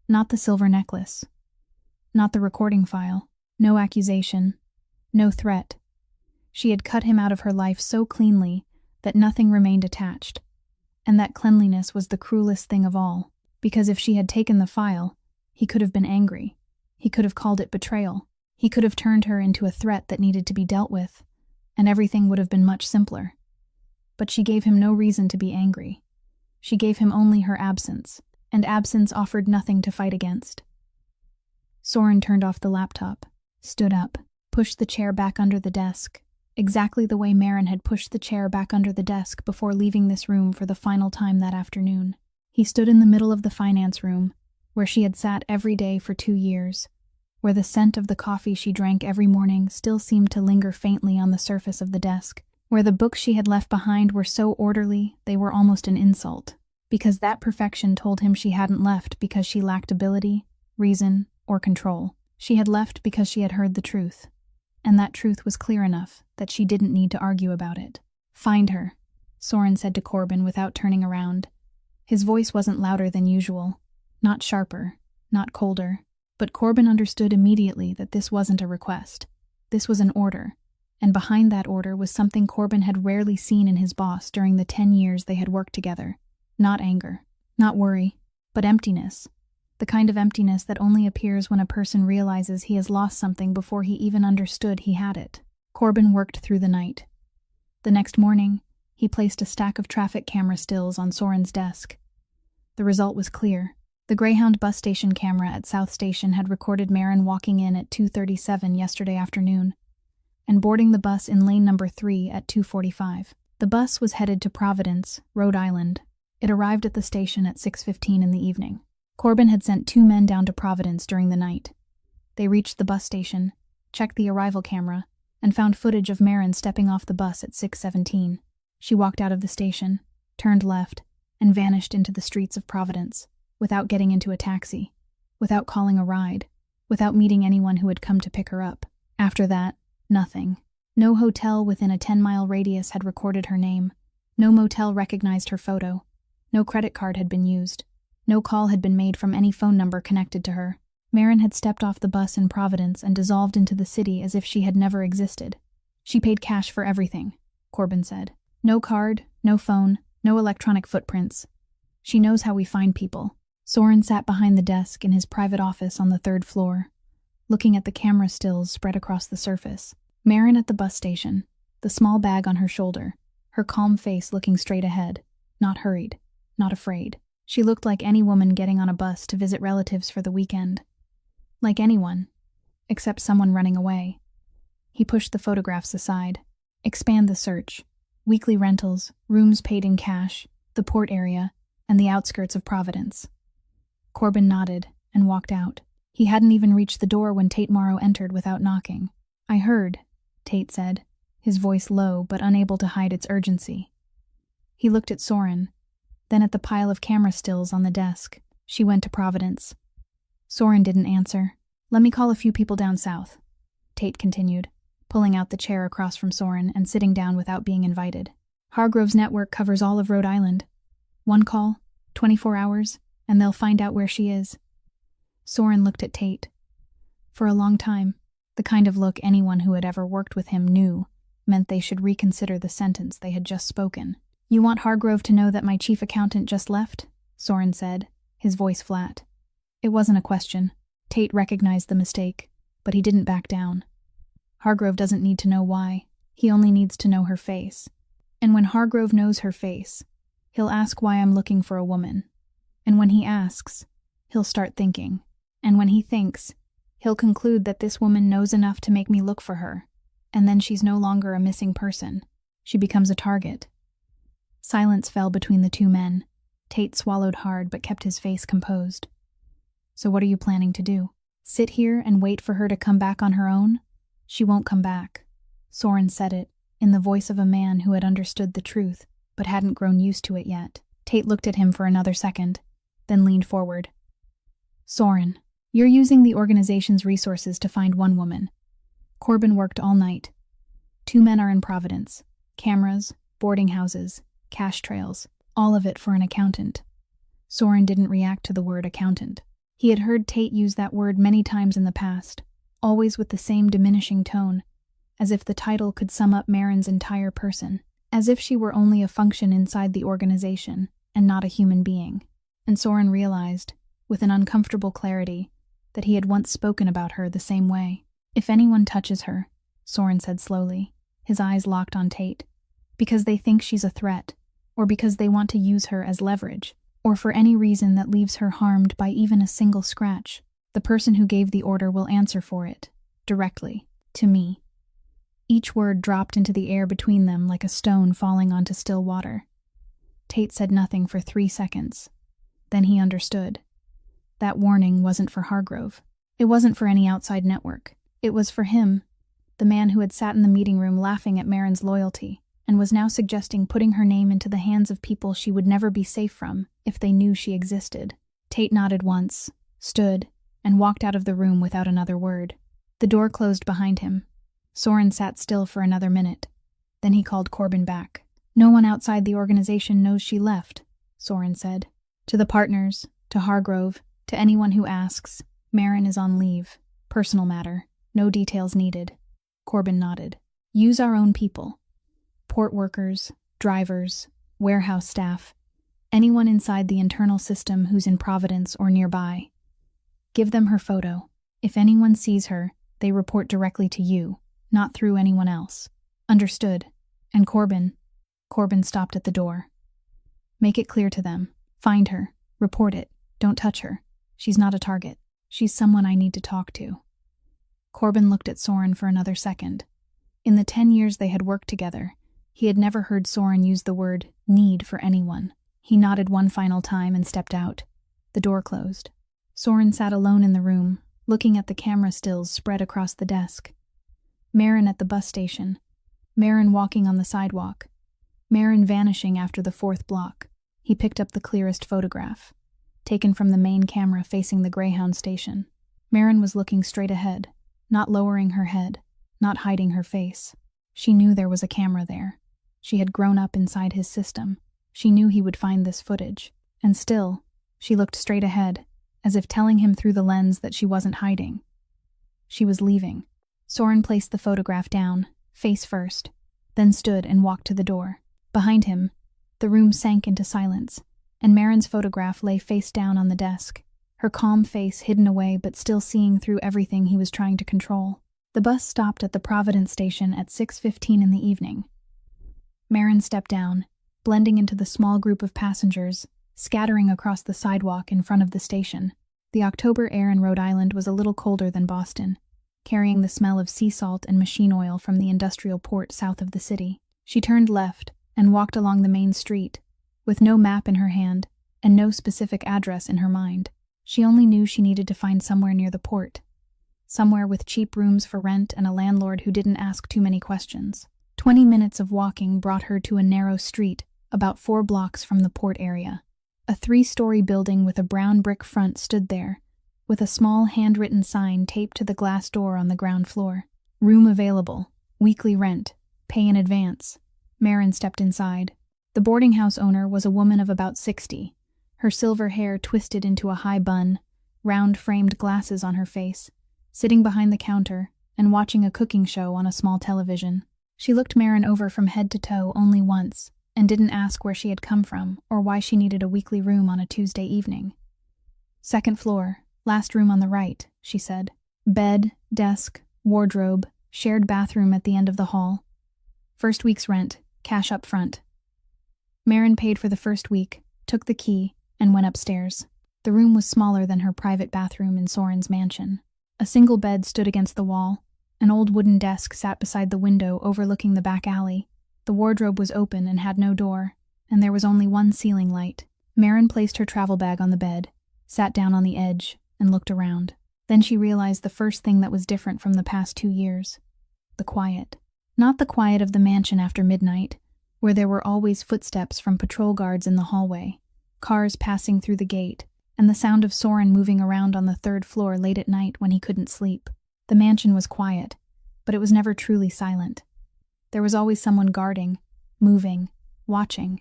Not the silver necklace. Not the recording file. No accusation. No threat. She had cut him out of her life so cleanly that nothing remained attached. And that cleanliness was the cruelest thing of all, because if she had taken the file, he could have been angry. He could have called it betrayal. He could have turned her into a threat that needed to be dealt with, and everything would have been much simpler. But she gave him no reason to be angry. She gave him only her absence, and absence offered nothing to fight against. Soren turned off the laptop, stood up, pushed the chair back under the desk, exactly the way Maren had pushed the chair back under the desk before leaving this room for the final time that afternoon. He stood in the middle of the finance room, where she had sat every day for 2 years, where the scent of the coffee she drank every morning still seemed to linger faintly on the surface of the desk, where the books she had left behind were so orderly they were almost an insult, because that perfection told him she hadn't left because she lacked ability, reason, or control. She had left because she had heard the truth, and that truth was clear enough that she didn't need to argue about it. "Find her," Soren said to Corbin without turning around. His voice wasn't louder than usual, not sharper, not colder, but Corbin understood immediately that this wasn't a request. This was an order, and behind that order was something Corbin had rarely seen in his boss during the 10 years they had worked together. Not anger, not worry, but emptiness. The kind of emptiness that only appears when a person realizes he has lost something before he even understood he had it. Corbin worked through the night. The next morning, he placed a stack of traffic camera stills on Soren's desk. The result was clear. The Greyhound bus station camera at South Station had recorded Maren walking in at 2:37 yesterday afternoon, and boarding the bus in lane number 3 at 2:45. The bus was headed to Providence, Rhode Island. It arrived at the station at 6:15 in the evening. Corbin had sent 2 men down to Providence during the night. They reached the bus station, checked the arrival camera, and found footage of Maren stepping off the bus at 6:17. She walked out of the station, turned left, and vanished into the streets of Providence, without getting into a taxi, without calling a ride, without meeting anyone who had come to pick her up. After that, nothing. No hotel within a 10-mile radius had recorded her name. No motel recognized her photo. No credit card had been used. No call had been made from any phone number connected to her. Maren had stepped off the bus in Providence and dissolved into the city as if she had never existed. "She paid cash for everything," Corbin said. "No card, no phone, no electronic footprints. She knows how we find people." Soren sat behind the desk in his private office on the 3rd floor, looking at the camera stills spread across the surface. Maren at the bus station, the small bag on her shoulder, her calm face looking straight ahead, not hurried, not afraid. She looked like any woman getting on a bus to visit relatives for the weekend. Like anyone, except someone running away. He pushed the photographs aside. Expand the search. Weekly rentals, rooms paid in cash, the port area, and the outskirts of Providence. Corbin nodded and walked out. He hadn't even reached the door when Tate Morrow entered without knocking. "I heard," Tate said, his voice low but unable to hide its urgency. He looked at Soren, then at the pile of camera stills on the desk. "She went to Providence." Soren didn't answer. "Let me call a few people down south," Tate continued, pulling out the chair across from Soren and sitting down without being invited. "Hargrove's network covers all of Rhode Island. One call, 24 hours, and they'll find out where she is." Soren looked at Tate. For a long time, the kind of look anyone who had ever worked with him knew meant they should reconsider the sentence they had just spoken. "You want Hargrove to know that my chief accountant just left?" Soren said, his voice flat. It wasn't a question. Tate recognized the mistake, but he didn't back down. "Hargrove doesn't need to know why. He only needs to know her face. And when Hargrove knows her face, he'll ask why I'm looking for a woman. And when he asks, he'll start thinking. And when he thinks, he'll conclude that this woman knows enough to make me look for her. And then she's no longer a missing person. She becomes a target." Silence fell between the 2 men. Tate swallowed hard but kept his face composed. "So what are you planning to do? Sit here and wait for her to come back on her own? She won't come back." Soren said it, in the voice of a man who had understood the truth, but hadn't grown used to it yet. Tate looked at him for another second, then leaned forward. "Soren, you're using the organization's resources to find one woman. Corbin worked all night. 2 men are in Providence. Cameras, boarding houses, cash trails, all of it for an accountant." Soren didn't react to the word accountant. He had heard Tate use that word many times in the past, always with the same diminishing tone, as if the title could sum up Marin's entire person, as if she were only a function inside the organization and not a human being. And Soren realized, with an uncomfortable clarity, that he had once spoken about her the same way. "If anyone touches her," Soren said slowly, his eyes locked on Tate, "because they think she's a threat, or because they want to use her as leverage, or for any reason that leaves her harmed by even a single scratch, the person who gave the order will answer for it, directly, to me." Each word dropped into the air between them like a stone falling onto still water. Tate said nothing for 3 seconds. Then he understood. That warning wasn't for Hargrove. It wasn't for any outside network. It was for him, the man who had sat in the meeting room laughing at Marin's loyalty, and was now suggesting putting her name into the hands of people she would never be safe from if they knew she existed. Tate nodded once, stood, and walked out of the room without another word. The door closed behind him. Soren sat still for another minute. Then he called Corbin back. "No one outside the organization knows she left," Soren said. "To the partners, to Hargrove, to anyone who asks, Marin is on leave. Personal matter. No details needed." Corbin nodded. "Use our own people. Port workers, drivers, warehouse staff, anyone inside the internal system who's in Providence or nearby. Give them her photo. If anyone sees her, they report directly to you, not through anyone else. Understood. And Corbin stopped at the door. Make it clear to them. Find her. Report it. Don't touch her. She's not a target. She's someone I need to talk to." Corbin looked at Soren for another second. In the 10 years they had worked together, he had never heard Soren use the word need for anyone. He nodded one final time and stepped out. The door closed. Soren sat alone in the room, looking at the camera stills spread across the desk. Marin at the bus station. Marin walking on the sidewalk. Marin vanishing after the 4th block. He picked up the clearest photograph, taken from the main camera facing the Greyhound station. Marin was looking straight ahead, not lowering her head, not hiding her face. She knew there was a camera there. She had grown up inside his system. She knew he would find this footage. And still, she looked straight ahead, as if telling him through the lens that she wasn't hiding. She was leaving. Soren placed the photograph down, face first, then stood and walked to the door. Behind him, the room sank into silence, and Marin's photograph lay face down on the desk, her calm face hidden away but still seeing through everything he was trying to control. The bus stopped at the Providence station at 6:15 in the evening. Marin stepped down, blending into the small group of passengers, scattering across the sidewalk in front of the station. The October air in Rhode Island was a little colder than Boston, carrying the smell of sea salt and machine oil from the industrial port south of the city. She turned left and walked along the main street, with no map in her hand and no specific address in her mind. She only knew she needed to find somewhere near the port, somewhere with cheap rooms for rent and a landlord who didn't ask too many questions. 20 minutes of walking brought her to a narrow street about 4 blocks from the port area. A 3-story building with a brown brick front stood there, with a small handwritten sign taped to the glass door on the ground floor. "Room available. Weekly rent. Pay in advance." Marin stepped inside. The boarding house owner was a woman of about 60, her silver hair twisted into a high bun, round-framed glasses on her face, sitting behind the counter and watching a cooking show on a small television. She looked Marin over from head to toe only once, and didn't ask where she had come from or why she needed a weekly room on a Tuesday evening. "Second floor, last room on the right," she said. "Bed, desk, wardrobe, shared bathroom at the end of the hall. First week's rent, cash up front." Marin paid for the first week, took the key, and went upstairs. The room was smaller than her private bathroom in Soren's mansion. A single bed stood against the wall. An old wooden desk sat beside the window overlooking the back alley. The wardrobe was open and had no door, and there was only one ceiling light. Marin placed her travel bag on the bed, sat down on the edge, and looked around. Then she realized the first thing that was different from the past 2 years. The quiet. Not the quiet of the mansion after midnight, where there were always footsteps from patrol guards in the hallway, cars passing through the gate, and the sound of Soren moving around on the 3rd floor late at night when he couldn't sleep. The mansion was quiet, but it was never truly silent. There was always someone guarding, moving, watching,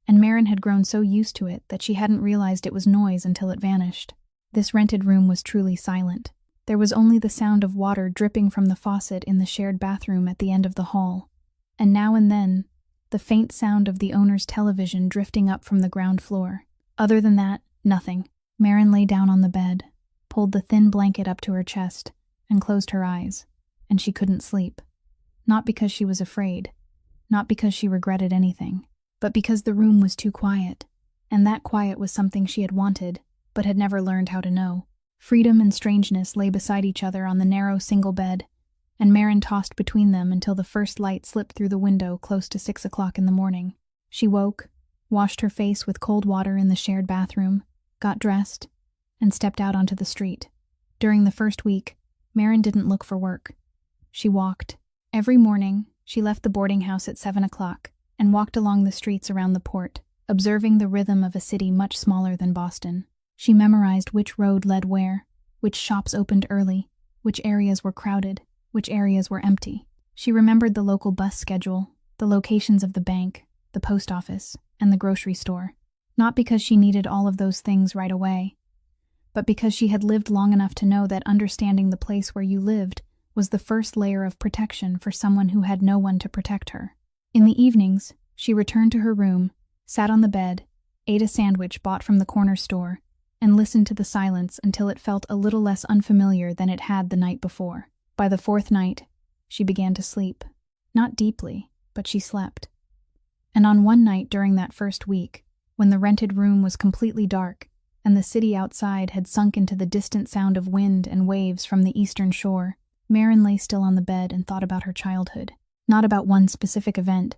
and Marin had grown so used to it that she hadn't realized it was noise until it vanished. This rented room was truly silent. There was only the sound of water dripping from the faucet in the shared bathroom at the end of the hall, and now and then, the faint sound of the owner's television drifting up from the ground floor. Other than that, nothing. Maren lay down on the bed, pulled the thin blanket up to her chest, and closed her eyes, and she couldn't sleep. Not because she was afraid, not because she regretted anything, but because the room was too quiet, and that quiet was something she had wanted, but had never learned how to know. Freedom and strangeness lay beside each other on the narrow single bed, and Maren tossed between them until the first light slipped through the window close to 6 o'clock in the morning. She woke, washed her face with cold water in the shared bathroom, got dressed, and stepped out onto the street. During the first week, Maren didn't look for work. She walked. Every morning, she left the boarding house at 7 o'clock and walked along the streets around the port, observing the rhythm of a city much smaller than Boston. She memorized which road led where, which shops opened early, which areas were crowded, which areas were empty. She remembered the local bus schedule, the locations of the bank, the post office, and the grocery store. Not because she needed all of those things right away, but because she had lived long enough to know that understanding the place where you lived was the first layer of protection for someone who had no one to protect her. In the evenings, she returned to her room, sat on the bed, ate a sandwich bought from the corner store, and listened to the silence until it felt a little less unfamiliar than it had the night before. By the fourth night, she began to sleep. Not deeply, but she slept. And on one night during that first week, when the rented room was completely dark and the city outside had sunk into the distant sound of wind and waves from the eastern shore, Maren lay still on the bed and thought about her childhood. Not about one specific event.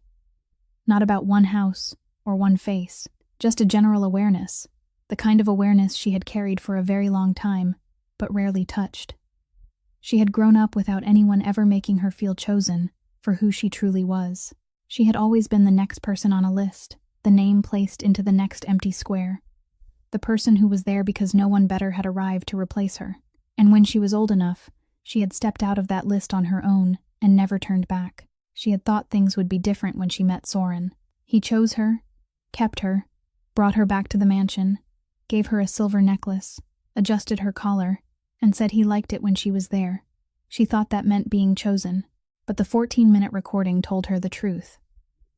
Not about one house or one face. Just a general awareness. The kind of awareness she had carried for a very long time, but rarely touched. She had grown up without anyone ever making her feel chosen for who she truly was. She had always been the next person on a list, the name placed into the next empty square. The person who was there because no one better had arrived to replace her. And when she was old enough, she had stepped out of that list on her own and never turned back. She had thought things would be different when she met Soren. He chose her, kept her, brought her back to the mansion, gave her a silver necklace, adjusted her collar, and said he liked it when she was there. She thought that meant being chosen, but the 14-minute recording told her the truth.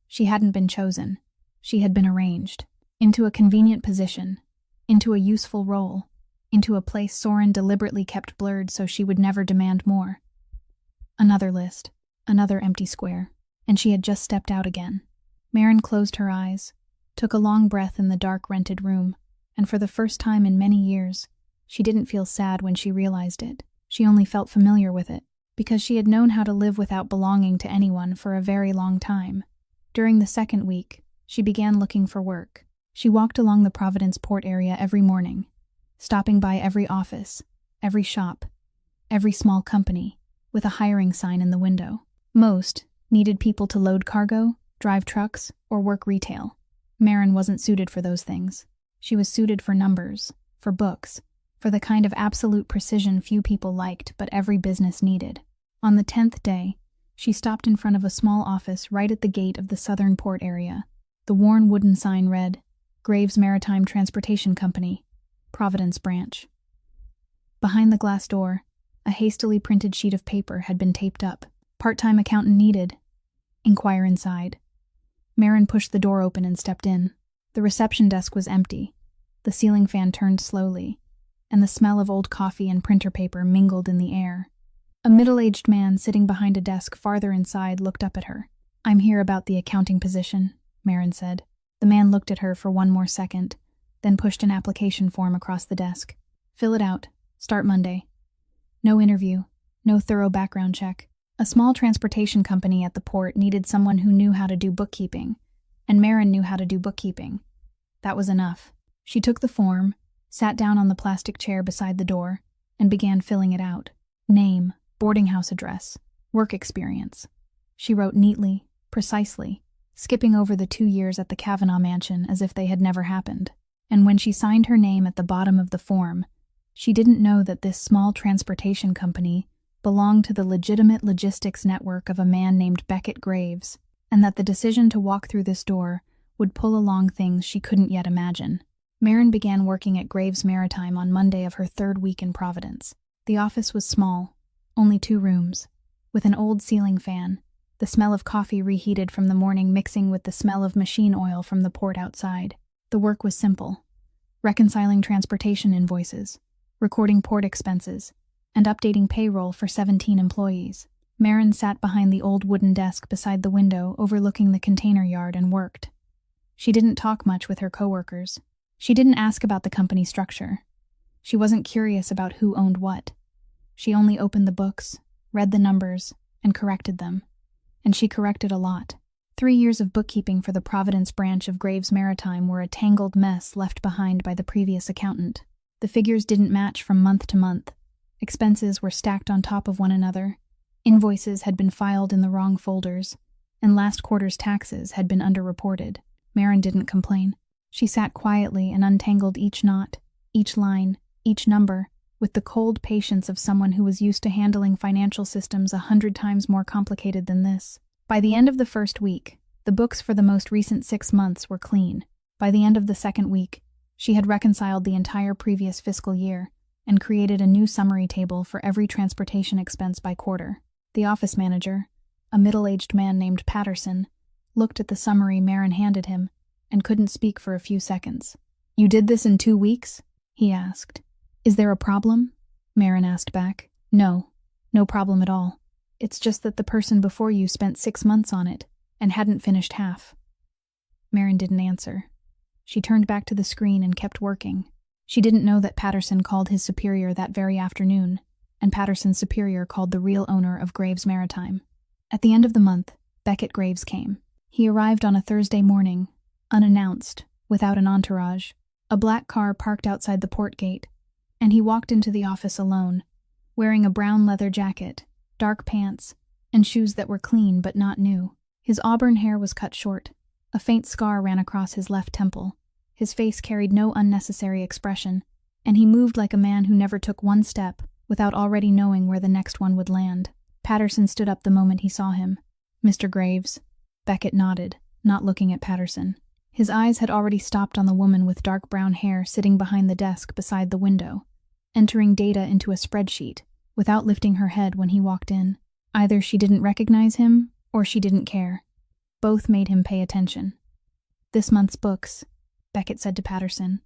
She hadn't been chosen. She had been arranged. Into a convenient position, into a useful role, into a place Soren deliberately kept blurred so she would never demand more. Another list, another empty square, and she had just stepped out again. Maren closed her eyes, took a long breath in the dark rented room, and for the first time in many years, she didn't feel sad when she realized it. She only felt familiar with it, because she had known how to live without belonging to anyone for a very long time. During the second week, she began looking for work. She walked along the Providence Port area every morning, stopping by every office, every shop, every small company, with a hiring sign in the window. Most needed people to load cargo, drive trucks, or work retail. Maren wasn't suited for those things. She was suited for numbers, for books, for the kind of absolute precision few people liked but every business needed. On the 10th day, she stopped in front of a small office right at the gate of the southern port area. The worn wooden sign read, Graves Maritime Transportation Company, Providence Branch. Behind the glass door, a hastily printed sheet of paper had been taped up. Part-time accountant needed. Inquire inside. Maren pushed the door open and stepped in. The reception desk was empty. The ceiling fan turned slowly, and the smell of old coffee and printer paper mingled in the air. A middle-aged man sitting behind a desk farther inside looked up at her. "I'm here about the accounting position," Maren said. The man looked at her for one more second, then pushed an application form across the desk. "Fill it out. Start Monday. No interview. No thorough background check." A small transportation company at the port needed someone who knew how to do bookkeeping, and Maren knew how to do bookkeeping. That was enough. She took the form, sat down on the plastic chair beside the door, and began filling it out. Name, boarding house address, work experience. She wrote neatly, precisely, skipping over the 2 years at the Kavanaugh mansion as if they had never happened. And when she signed her name at the bottom of the form, she didn't know that this small transportation company belonged to the legitimate logistics network of a man named Beckett Graves, and that the decision to walk through this door would pull along things she couldn't yet imagine. Maren began working at Graves Maritime on Monday of her 3rd week in Providence. The office was small, only 2 rooms, with an old ceiling fan, the smell of coffee reheated from the morning mixing with the smell of machine oil from the port outside. The work was simple: reconciling transportation invoices, recording port expenses, and updating payroll for 17 employees. Marin sat behind the old wooden desk beside the window overlooking the container yard and worked. She didn't talk much with her coworkers. She didn't ask about the company structure. She wasn't curious about who owned what. She only opened the books, read the numbers, and corrected them. And she corrected a lot. 3 years of bookkeeping for the Providence branch of Graves Maritime were a tangled mess left behind by the previous accountant. The figures didn't match from month to month. Expenses were stacked on top of one another. Invoices had been filed in the wrong folders, and last quarter's taxes had been underreported. Marin didn't complain. She sat quietly and untangled each knot, each line, each number, with the cold patience of someone who was used to handling financial systems 100 times more complicated than this. By the end of the first week, the books for the most recent 6 months were clean. By the end of the second week, she had reconciled the entire previous fiscal year and created a new summary table for every transportation expense by quarter. The office manager, a middle-aged man named Patterson, looked at the summary Marin handed him and couldn't speak for a few seconds. "You did this in 2 weeks?" he asked. "Is there a problem?" Marin asked back. "No problem at all. It's just that the person before you spent 6 months on it and hadn't finished half." Marin didn't answer. She turned back to the screen and kept working. She didn't know that Patterson called his superior that very afternoon, and Patterson's superior called the real owner of Graves Maritime. At the end of the month, Beckett Graves came. He arrived on a Thursday morning, unannounced, without an entourage. A black car parked outside the port gate, and he walked into the office alone, wearing a brown leather jacket, dark pants, and shoes that were clean but not new. His auburn hair was cut short. A faint scar ran across his left temple. His face carried no unnecessary expression, and he moved like a man who never took one step without already knowing where the next one would land. Patterson stood up the moment he saw him. "Mr. Graves." Beckett nodded, not looking at Patterson. His eyes had already stopped on the woman with dark brown hair sitting behind the desk beside the window, entering data into a spreadsheet, without lifting her head when he walked in. Either she didn't recognize him, or she didn't care. Both made him pay attention. "This month's books," Beckett said to Patterson.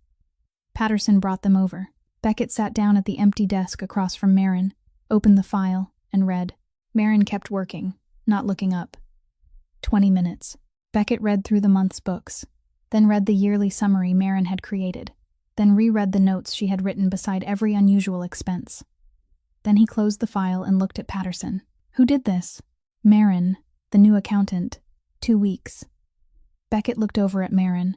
Patterson brought them over. Beckett sat down at the empty desk across from Marin, opened the file, and read. Marin kept working, not looking up. 20 minutes. Beckett read through the month's books, then read the yearly summary Marin had created, then reread the notes she had written beside every unusual expense. Then he closed the file and looked at Patterson. "Who did this?" "Marin, the new accountant. 2 weeks. Beckett looked over at Marin.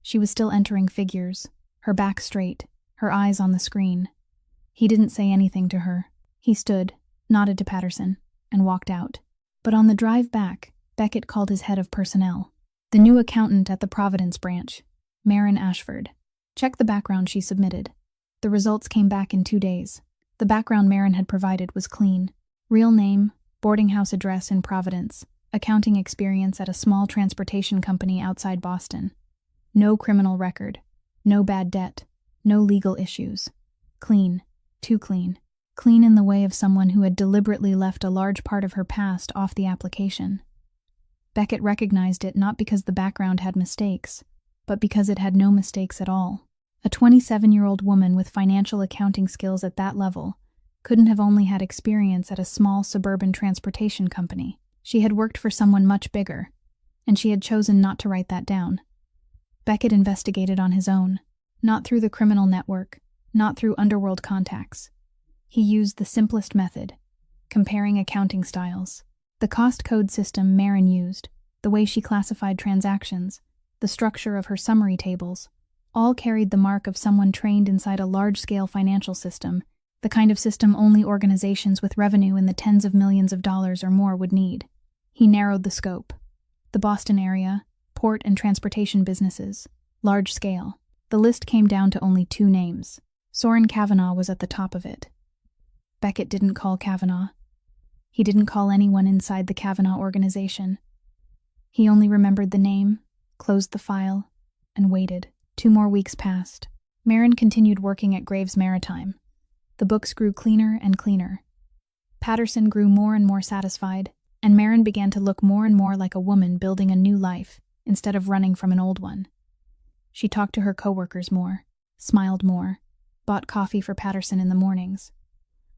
She was still entering figures, her back straight, her eyes on the screen. He didn't say anything to her. He stood, nodded to Patterson, and walked out. But on the drive back, Beckett called his head of personnel. "The new accountant at the Providence branch, Marin Ashford. Check the background she submitted." The results came back in 2 days. The background Marin had provided was clean. Real name, boarding house address in Providence, accounting experience at a small transportation company outside Boston. No criminal record, no bad debt, no legal issues. Clean, too clean. Clean in the way of someone who had deliberately left a large part of her past off the application. Beckett recognized it not because the background had mistakes, but because it had no mistakes at all. A 27-year-old woman with financial accounting skills at that level couldn't have only had experience at a small suburban transportation company. She had worked for someone much bigger, and she had chosen not to write that down. Beckett investigated on his own, not through the criminal network, not through underworld contacts. He used the simplest method, comparing accounting styles. The cost code system Marin used, the way she classified transactions, the structure of her summary tables, all carried the mark of someone trained inside a large-scale financial system, the kind of system only organizations with revenue in the tens of millions of dollars or more would need. He narrowed the scope. The Boston area, port and transportation businesses, large scale. The list came down to only 2 names. Soren Kavanaugh was at the top of it. Beckett didn't call Kavanaugh. He didn't call anyone inside the Kavanaugh organization. He only remembered the name, closed the file, and waited. 2 more weeks passed. Marin continued working at Graves Maritime. The books grew cleaner and cleaner. Patterson grew more and more satisfied, and Marin began to look more and more like a woman building a new life instead of running from an old one. She talked to her coworkers more, smiled more, bought coffee for Patterson in the mornings,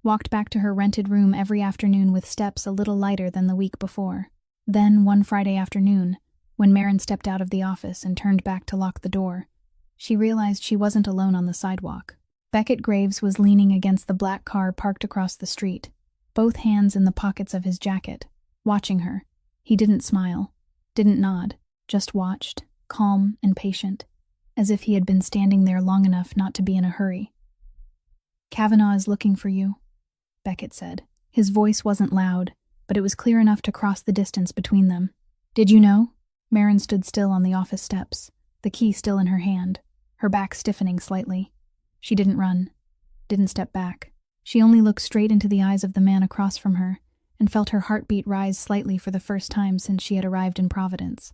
walked back to her rented room every afternoon with steps a little lighter than the week before. Then, one Friday afternoon, when Marin stepped out of the office and turned back to lock the door, she realized she wasn't alone on the sidewalk. Beckett Graves was leaning against the black car parked across the street, both hands in the pockets of his jacket, watching her. He didn't smile, didn't nod, just watched, calm and patient, as if he had been standing there long enough not to be in a hurry. "Kavanaugh is looking for you," Beckett said. His voice wasn't loud, but it was clear enough to cross the distance between them. "Did you know?" Marin stood still on the office steps, the key still in her hand, her back stiffening slightly. She didn't run, didn't step back. She only looked straight into the eyes of the man across from her and felt her heartbeat rise slightly for the first time since she had arrived in Providence.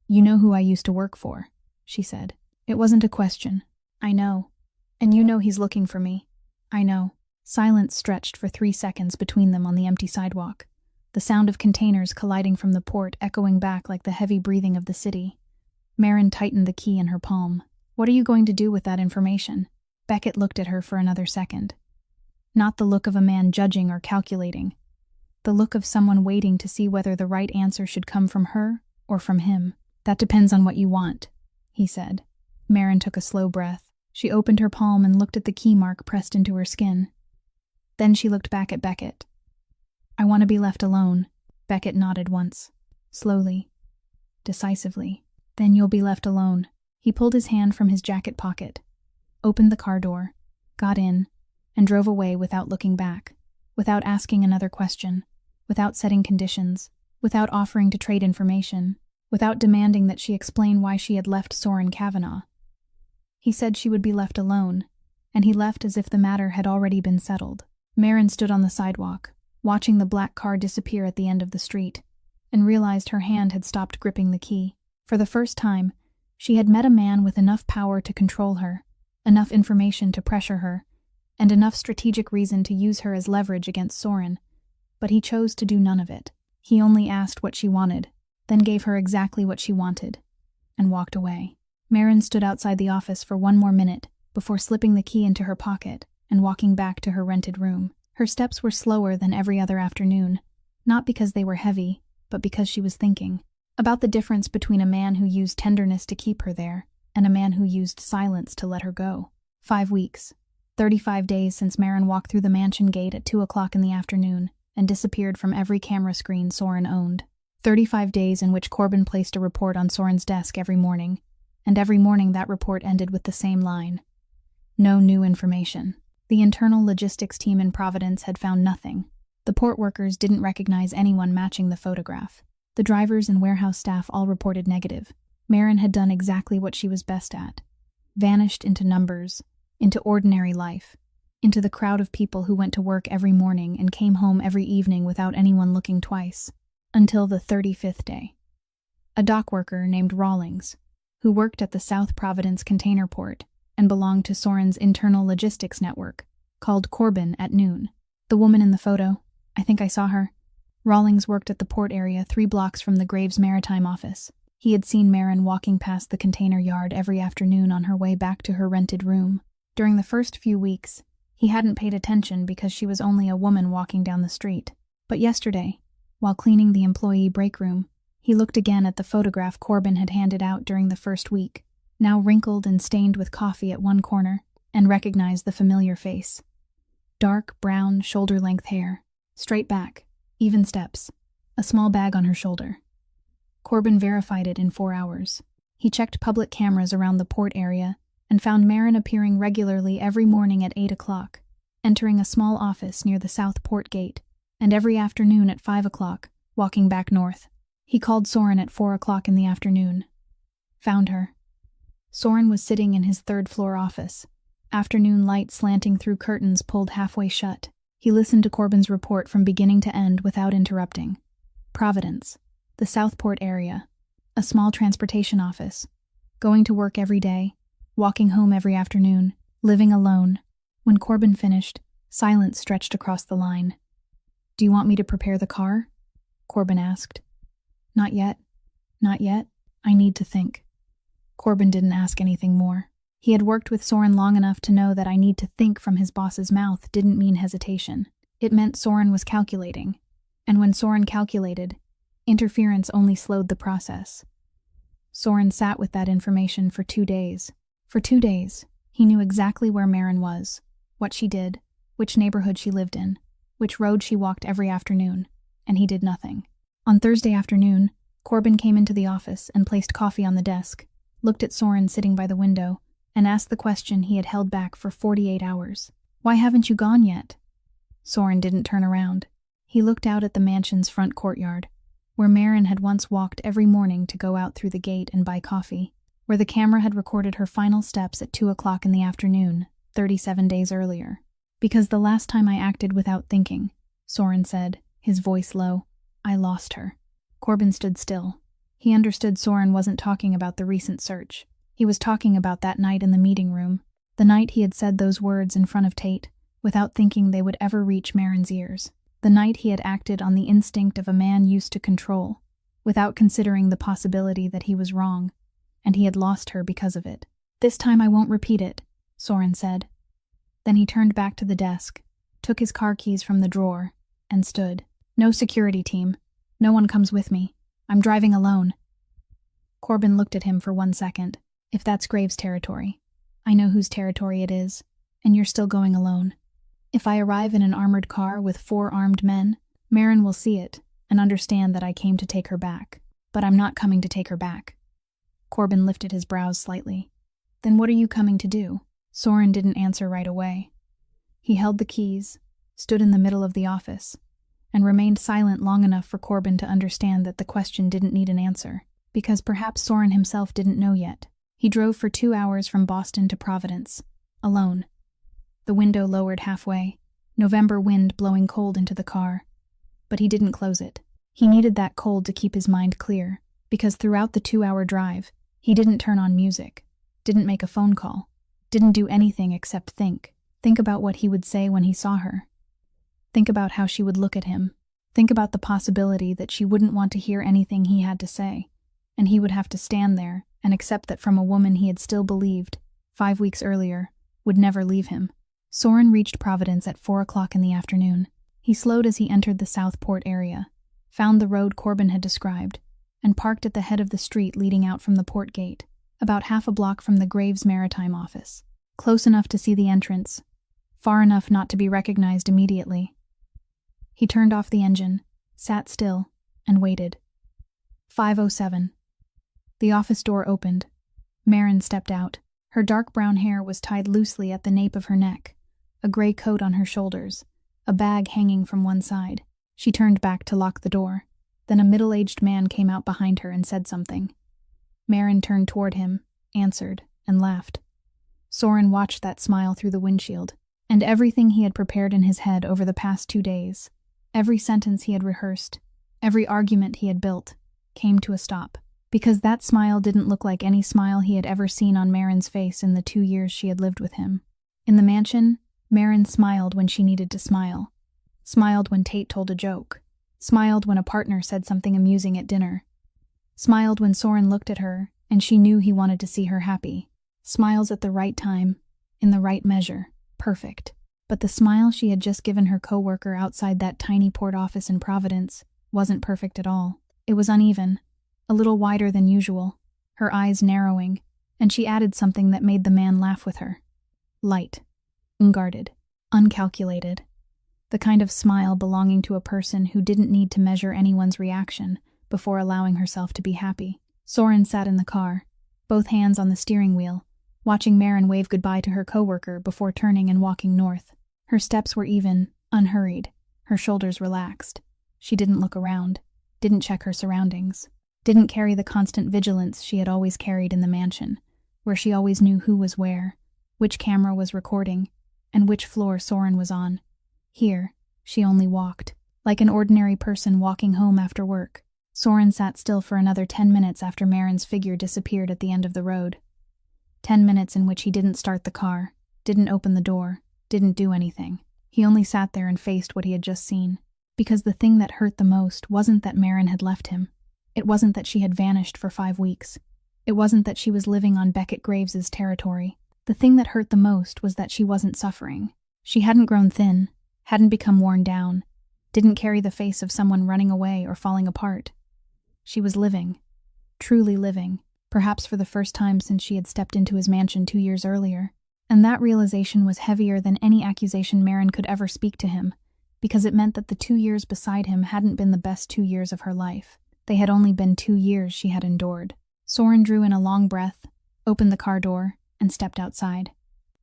"You know who I used to work for," she said. It wasn't a question. "I know. And you know he's looking for me." "I know." Silence stretched for 3 seconds between them on the empty sidewalk, the sound of containers colliding from the port echoing back like the heavy breathing of the city. Marin tightened the key in her palm. "What are you going to do with that information?" Beckett looked at her for another second. Not the look of a man judging or calculating. The look of someone waiting to see whether the right answer should come from her or from him. "That depends on what you want," he said. Marin took a slow breath. She opened her palm and looked at the key mark pressed into her skin. Then she looked back at Beckett. "I want to be left alone." Beckett nodded once, slowly, decisively. "Then you'll be left alone." He pulled his hand from his jacket pocket, opened the car door, got in, and drove away without looking back, without asking another question, without setting conditions, without offering to trade information, without demanding that she explain why she had left Soren Kavanaugh. He said she would be left alone, and he left as if the matter had already been settled. Marin stood on the sidewalk, watching the black car disappear at the end of the street, and realized her hand had stopped gripping the key. For the first time, she had met a man with enough power to control her, enough information to pressure her, and enough strategic reason to use her as leverage against Soren. But he chose to do none of it. He only asked what she wanted, then gave her exactly what she wanted, and walked away. Marin stood outside the office for 1 more minute before slipping the key into her pocket and walking back to her rented room. Her steps were slower than every other afternoon, not because they were heavy, but because she was thinking about the difference between a man who used tenderness to keep her there and a man who used silence to let her go. 5 weeks, 35 days since Marin walked through the mansion gate at 2 o'clock in the afternoon and disappeared from every camera screen Soren owned. 35 days in which Corbin placed a report on Soren's desk every morning, and every morning that report ended with the same line: "No new information." The internal logistics team in Providence had found nothing. The port workers didn't recognize anyone matching the photograph. The drivers and warehouse staff all reported negative. Marin had done exactly what she was best at. Vanished into numbers, into ordinary life, into the crowd of people who went to work every morning and came home every evening without anyone looking twice. Until the 35th day. A dock worker named Rawlings, who worked at the South Providence container port and belonged to Soren's internal logistics network, called Corbin at noon. "The woman in the photo, I think I saw her." Rawlings worked at the port area 3 blocks from the Graves Maritime office. He had seen Marin walking past the container yard every afternoon on her way back to her rented room. During the first few weeks, he hadn't paid attention because she was only a woman walking down the street. But yesterday, while cleaning the employee break room, he looked again at the photograph Corbin had handed out during the first week, now wrinkled and stained with coffee at one corner, and recognized the familiar face. Dark, brown, shoulder-length hair, straight back, even steps, a small bag on her shoulder. Corbin verified it in 4 hours. He checked public cameras around the port area and found Marin appearing regularly every morning at 8 o'clock, entering a small office near the South Port Gate, and every afternoon at 5 o'clock, walking back north. He called Soren at 4 o'clock in the afternoon. Found her. Soren was sitting in his 3rd-floor office, afternoon light slanting through curtains pulled halfway shut. He listened to Corbin's report from beginning to end without interrupting. Providence, the Southport area, a small transportation office, going to work every day, walking home every afternoon, living alone, When Corbin finished, silence stretched across the line. "Do you want me to prepare the car?" Corbin asked. "Not yet. Not yet. I need to think." Corbin didn't ask anything more. He had worked with Soren long enough to know that "I need to think" from his boss's mouth didn't mean hesitation. It meant Soren was calculating. And when Soren calculated, interference only slowed the process. Soren sat with that information for 2 days. For 2 days, he knew exactly where Maren was, what she did, which neighborhood she lived in, which road she walked every afternoon, and he did nothing. On Thursday afternoon, Corbin came into the office and placed coffee on the desk, looked at Soren sitting by the window, and asked the question he had held back for 48 hours. "Why haven't you gone yet?" Soren didn't turn around. He looked out at the mansion's front courtyard, where Maren had once walked every morning to go out through the gate and buy coffee, where the camera had recorded her final steps at 2 o'clock in the afternoon, 37 days earlier. "Because the last time I acted without thinking," Soren said, his voice low, "I lost her." Corbin stood still. He understood Soren wasn't talking about the recent search. He was talking about that night in the meeting room, the night he had said those words in front of Tate, without thinking they would ever reach Maren's ears. The night he had acted on the instinct of a man used to control, without considering the possibility that he was wrong, and he had lost her because of it. "This time I won't repeat it," Soren said. Then he turned back to the desk, took his car keys from the drawer, and stood. "No security team. No one comes with me. I'm driving alone." Corbin looked at him for 1 second. "If that's Graves' territory, I know whose territory it is, and you're still going alone. If I arrive in an armored car with 4 armed men, Maren will see it and understand that I came to take her back. But I'm not coming to take her back." Corbin lifted his brows slightly. "Then what are you coming to do?" Soren didn't answer right away. He held the keys, stood in the middle of the office, and remained silent long enough for Corbin to understand that the question didn't need an answer, because perhaps Soren himself didn't know yet. He drove for 2 hours from Boston to Providence, alone. The window lowered halfway, November wind blowing cold into the car. But he didn't close it. He needed that cold to keep his mind clear, because throughout the 2-hour drive, he didn't turn on music, didn't make a phone call, didn't do anything except think. Think about what he would say when he saw her. Think about how she would look at him. Think about the possibility that she wouldn't want to hear anything he had to say, and he would have to stand there and accept that from a woman he had still believed, 5 weeks earlier, would never leave him. Soren reached Providence at 4 o'clock in the afternoon. He slowed as he entered the Southport area, found the road Corbin had described, and parked at the head of the street leading out from the port gate, about half a block from the Graves Maritime office. Close enough to see the entrance, far enough not to be recognized immediately. He turned off the engine, sat still, and waited. 5:07. The office door opened. Maren stepped out. Her dark brown hair was tied loosely at the nape of her neck, a gray coat on her shoulders, a bag hanging from one side. She turned back to lock the door. Then a middle-aged man came out behind her and said something. Maren turned toward him, answered, and laughed. Soren watched that smile through the windshield, and everything he had prepared in his head over the past 2 days, every sentence he had rehearsed, every argument he had built, came to a stop. Because that smile didn't look like any smile he had ever seen on Maren's face in the 2 years she had lived with him. In the mansion, Maren smiled when she needed to smile. Smiled when Tate told a joke. Smiled when a partner said something amusing at dinner. Smiled when Soren looked at her and she knew he wanted to see her happy. Smiles at the right time, in the right measure, perfect. But the smile she had just given her coworker outside that tiny port office in Providence wasn't perfect at all. It was uneven, a little wider than usual, her eyes narrowing, and she added something that made the man laugh with her. Light, unguarded, uncalculated. The kind of smile belonging to a person who didn't need to measure anyone's reaction before allowing herself to be happy. Soren sat in the car, both hands on the steering wheel, watching Maren wave goodbye to her coworker before turning and walking north. Her steps were even, unhurried, her shoulders relaxed. She didn't look around, didn't check her surroundings, didn't carry the constant vigilance she had always carried in the mansion, where she always knew who was where, which camera was recording, and which floor Soren was on. Here, she only walked, like an ordinary person walking home after work. Soren sat still for another 10 minutes after Maren's figure disappeared at the end of the road. 10 minutes in which he didn't start the car, didn't open the door, didn't do anything. He only sat there and faced what he had just seen. Because the thing that hurt the most wasn't that Maren had left him. It wasn't that she had vanished for 5 weeks. It wasn't that she was living on Beckett Graves's territory. The thing that hurt the most was that she wasn't suffering. She hadn't grown thin, hadn't become worn down, didn't carry the face of someone running away or falling apart. She was living, truly living, perhaps for the first time since she had stepped into his mansion 2 years earlier. And that realization was heavier than any accusation Maren could ever speak to him, because it meant that the 2 years beside him hadn't been the best 2 years of her life. They had only been 2 years she had endured. Soren drew in a long breath, opened the car door, and stepped outside.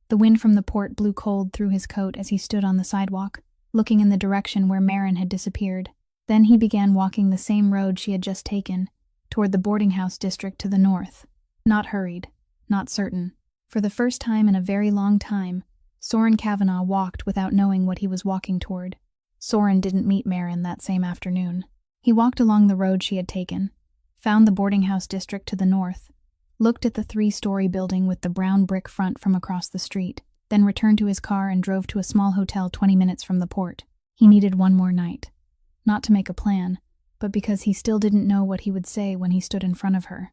The wind from the port blew cold through his coat as he stood on the sidewalk, looking in the direction where Maren had disappeared. Then he began walking the same road she had just taken, toward the boarding house district to the north. Not hurried, not certain. For the first time in a very long time, Soren Kavanagh walked without knowing what he was walking toward. Soren didn't meet Maren that same afternoon. He walked along the road she had taken, found the boarding house district to the north, looked at the 3-story building with the brown brick front from across the street, then returned to his car and drove to a small hotel 20 minutes from the port. He needed one more night. Not to make a plan, but because he still didn't know what he would say when he stood in front of her.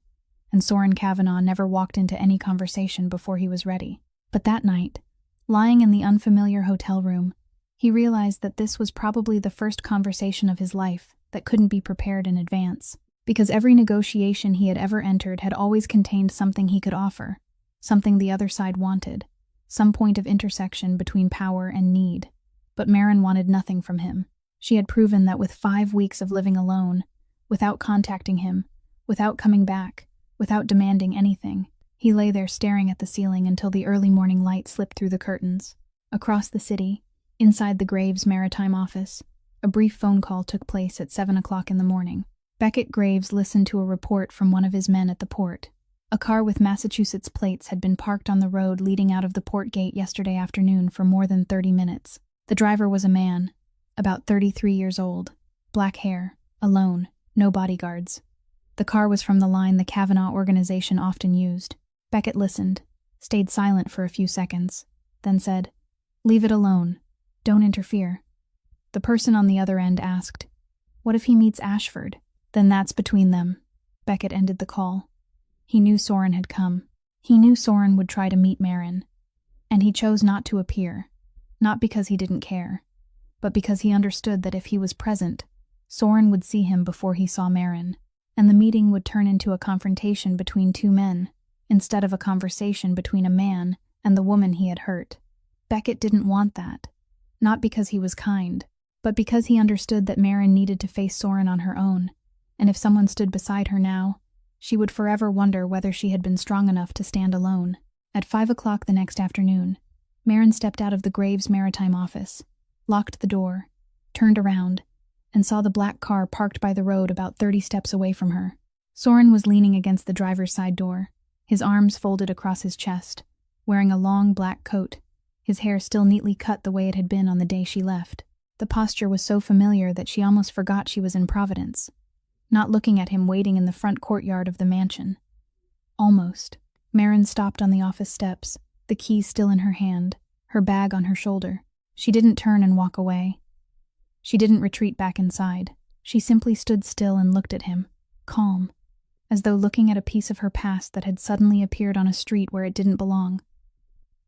And Soren Kavanagh never walked into any conversation before he was ready. But that night, lying in the unfamiliar hotel room, he realized that this was probably the first conversation of his life that couldn't be prepared in advance, because every negotiation he had ever entered had always contained something he could offer, something the other side wanted, some point of intersection between power and need. But Maren wanted nothing from him. She had proven that with 5 weeks of living alone, without contacting him, without coming back, without demanding anything, he lay there staring at the ceiling until the early morning light slipped through the curtains. Across the city, inside the Graves Maritime office, a brief phone call took place at 7 o'clock in the morning. Beckett Graves listened to a report from one of his men at the port. A car with Massachusetts plates had been parked on the road leading out of the port gate yesterday afternoon for more than 30 minutes. The driver was a man, about 33 years old, black hair, alone, no bodyguards. The car was from the line the Kavanagh organization often used. Beckett listened, stayed silent for a few seconds, then said, "Leave it alone. Don't interfere." The person on the other end asked, "What if he meets Ashford?" "Then that's between them." Beckett ended the call. He knew Soren had come. He knew Soren would try to meet Maren. And he chose not to appear, not because he didn't care, but because he understood that if he was present, Soren would see him before he saw Maren, and the meeting would turn into a confrontation between 2 men, instead of a conversation between a man and the woman he had hurt. Beckett didn't want that, not because he was kind, but because he understood that Maren needed to face Soren on her own, and if someone stood beside her now, she would forever wonder whether she had been strong enough to stand alone. At 5 o'clock the next afternoon, Maren stepped out of the Graves Maritime office, locked the door, turned around, and saw the black car parked by the road about 30 steps away from her. Soren was leaning against the driver's side door, his arms folded across his chest, wearing a long black coat, his hair still neatly cut the way it had been on the day she left. The posture was so familiar that she almost forgot she was in Providence, not looking at him waiting in the front courtyard of the mansion. Almost. Maren stopped on the office steps, the keys still in her hand, her bag on her shoulder. She didn't turn and walk away. She didn't retreat back inside. She simply stood still and looked at him, calm, as though looking at a piece of her past that had suddenly appeared on a street where it didn't belong.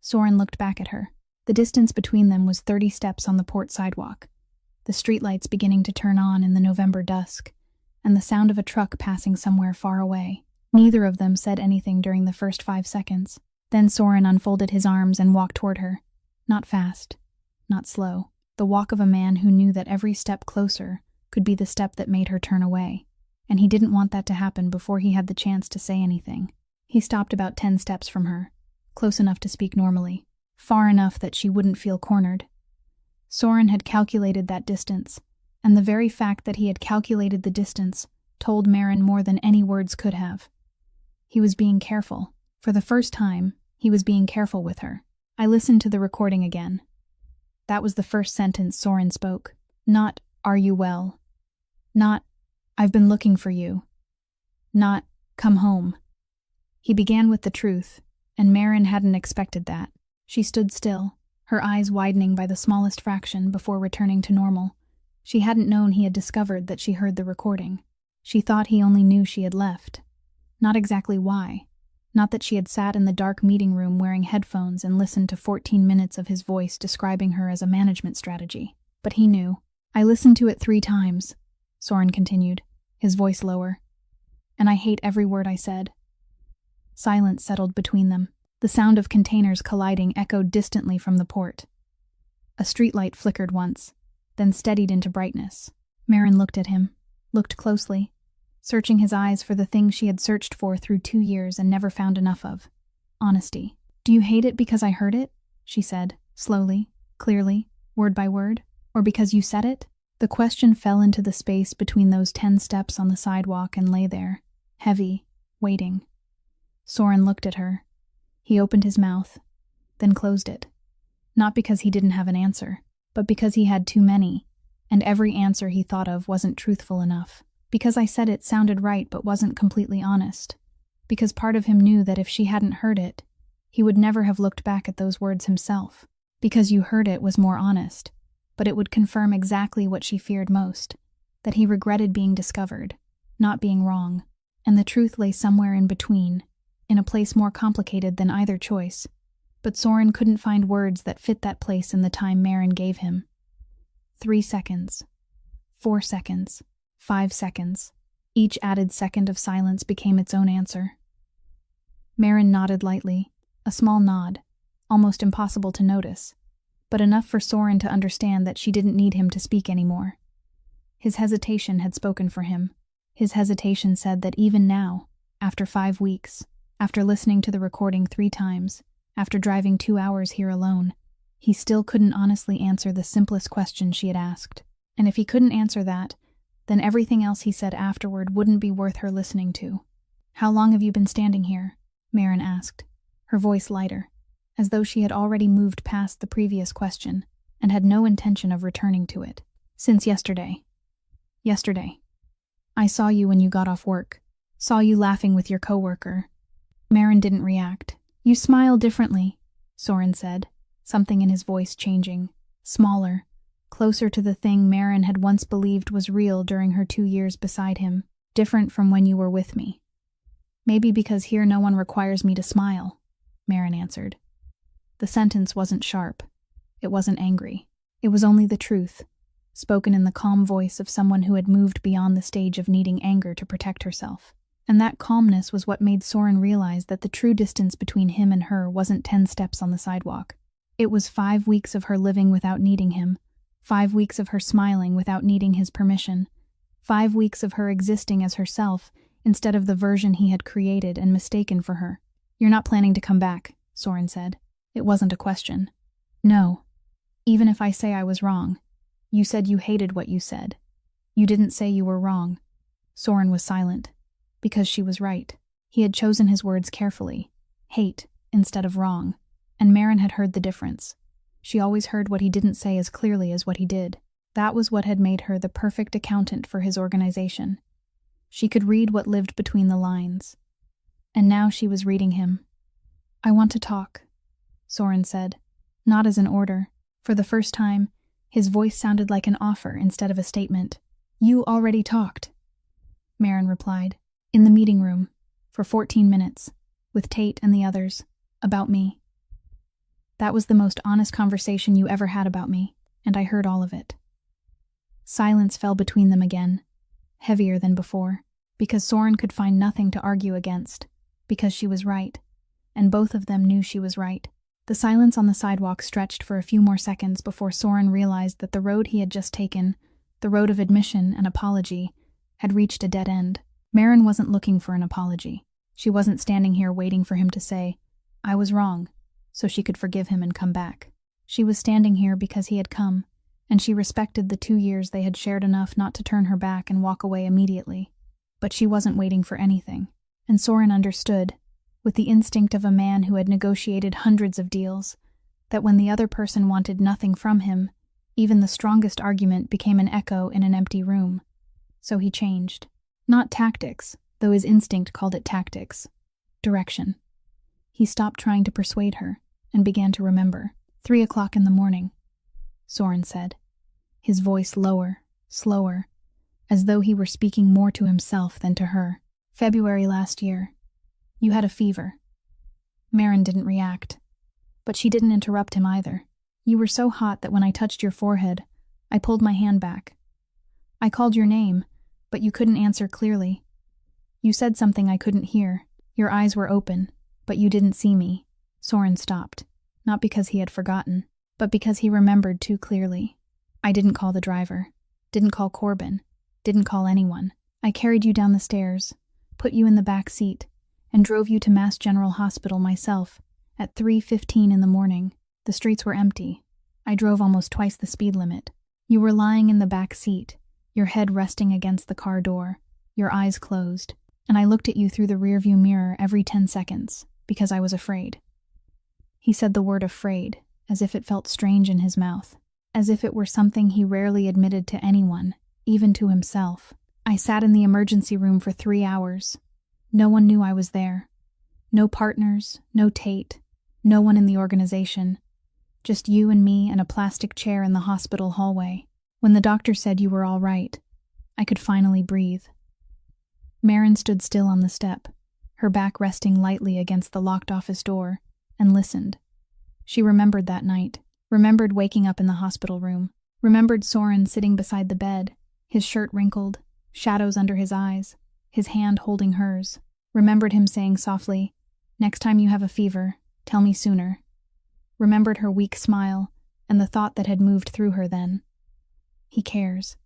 Soren looked back at her. The distance between them was 30 steps on the port sidewalk, the streetlights beginning to turn on in the November dusk, and the sound of a truck passing somewhere far away. Neither of them said anything during the first 5 seconds. Then Soren unfolded his arms and walked toward her. Not fast, not slow. The walk of a man who knew that every step closer could be the step that made her turn away, and he didn't want that to happen before he had the chance to say anything. He stopped about 10 steps from her, close enough to speak normally, far enough that she wouldn't feel cornered. Soren had calculated that distance, and the very fact that he had calculated the distance told Maren more than any words could have. He was being careful. For the first time, he was being careful with her. I listened to the recording again. That was the first sentence Soren spoke. Not, "Are you well?" Not, "I've been looking for you." Not, "Come home." He began with the truth, and Maren hadn't expected that. She stood still, her eyes widening by the smallest fraction before returning to normal. She hadn't known he had discovered that she heard the recording. She thought he only knew she had left. Not exactly why. Not that she had sat in the dark meeting room wearing headphones and listened to 14 minutes of his voice describing her as a management strategy. But he knew. "I listened to it 3 times, Soren continued, his voice lower. "And I hate every word I said." Silence settled between them. The sound of containers colliding echoed distantly from the port. A streetlight flickered once, then steadied into brightness. Maren looked at him, looked closely, searching his eyes for the thing she had searched for through 2 years and never found enough of: honesty. "Do you hate it because I heard it?" she said, slowly, clearly, word by word. "Or because you said it?" The question fell into the space between those 10 steps on the sidewalk and lay there, heavy, waiting. Soren looked at her. He opened his mouth, then closed it. Not because he didn't have an answer, but because he had too many, and every answer he thought of wasn't truthful enough. "Because I said it sounded right but wasn't completely honest. Because part of him knew that if she hadn't heard it, he would never have looked back at those words himself. Because you heard it was more honest, but it would confirm exactly what she feared most, that he regretted being discovered, not being wrong. And the truth lay somewhere in between, in a place more complicated than either choice. But Soren couldn't find words that fit that place in the time Maren gave him. 3 seconds. 4 seconds. 5 seconds. Each added second of silence became its own answer. Maren nodded lightly, a small nod, almost impossible to notice, but enough for Soren to understand that she didn't need him to speak anymore. His hesitation had spoken for him. His hesitation said that even now, after 5 weeks, after listening to the recording 3 times, after driving 2 hours here alone, he still couldn't honestly answer the simplest question she had asked. And if he couldn't answer that, then everything else he said afterward wouldn't be worth her listening to. "How long have you been standing here?" Maren asked, her voice lighter, as though she had already moved past the previous question and had no intention of returning to it. "Since yesterday." "Yesterday. I saw you when you got off work. Saw you laughing with your coworker." Maren didn't react. "You smile differently," Soren said, something in his voice changing, smaller, closer to the thing Maren had once believed was real during her 2 years beside him, "different from when you were with me." "Maybe because here no one requires me to smile," Maren answered. The sentence wasn't sharp. It wasn't angry. It was only the truth, spoken in the calm voice of someone who had moved beyond the stage of needing anger to protect herself. And that calmness was what made Soren realize that the true distance between him and her wasn't 10 steps on the sidewalk. It was 5 weeks of her living without needing him, 5 weeks of her smiling without needing his permission, 5 weeks of her existing as herself instead of the version he had created and mistaken for her. "You're not planning to come back," Soren said. It wasn't a question. "No. Even if I say I was wrong. You said you hated what you said. You didn't say you were wrong." Soren was silent. Because she was right. He had chosen his words carefully. Hate instead of wrong. And Maren had heard the difference. She always heard what he didn't say as clearly as what he did. That was what had made her the perfect accountant for his organization. She could read what lived between the lines. And now she was reading him. "I want to talk," Soren said, not as an order. For the first time, his voice sounded like an offer instead of a statement. "You already talked," Maren replied. "In the meeting room, for 14 minutes, with Tate and the others, about me. That was the most honest conversation you ever had about me, and I heard all of it." Silence fell between them again, heavier than before, because Soren could find nothing to argue against, because she was right, and both of them knew she was right. The silence on the sidewalk stretched for a few more seconds before Soren realized that the road he had just taken, the road of admission and apology, had reached a dead end. Maren wasn't looking for an apology. She wasn't standing here waiting for him to say, "I was wrong," so she could forgive him and come back. She was standing here because he had come, and she respected the 2 years they had shared enough not to turn her back and walk away immediately. But she wasn't waiting for anything. And Soren understood, with the instinct of a man who had negotiated hundreds of deals, that when the other person wanted nothing from him, even the strongest argument became an echo in an empty room. So he changed. Not tactics, though his instinct called it tactics. Direction. He stopped trying to persuade her and began to remember. 3 o'clock in the morning, Soren said, his voice lower, slower, as though he were speaking more to himself than to her. February last year. You had a fever. Maren didn't react, but she didn't interrupt him either. You were so hot that when I touched your forehead, I pulled my hand back. I called your name, but you couldn't answer clearly. You said something I couldn't hear. Your eyes were open, but you didn't see me. Soren stopped, not because he had forgotten, but because he remembered too clearly. I didn't call the driver, didn't call Corbin, didn't call anyone. I carried you down the stairs, put you in the back seat, and drove you to Mass General Hospital myself at 3:15 in the morning. The streets were empty. I drove almost twice the speed limit. You were lying in the back seat, your head resting against the car door, your eyes closed, and I looked at you through the rearview mirror every 10 seconds because I was afraid. He said the word afraid, as if it felt strange in his mouth, as if it were something he rarely admitted to anyone, even to himself. I sat in the emergency room for 3 hours. No one knew I was there. No partners, no Tate, no one in the organization. Just you and me and a plastic chair in the hospital hallway. When the doctor said you were all right, I could finally breathe. Maren stood still on the step, her back resting lightly against the locked office door, and listened. She remembered that night, remembered waking up in the hospital room, remembered Soren sitting beside the bed, his shirt wrinkled, shadows under his eyes, his hand holding hers, remembered him saying softly, "Next time you have a fever, tell me sooner." Remembered her weak smile and the thought that had moved through her then. He cares.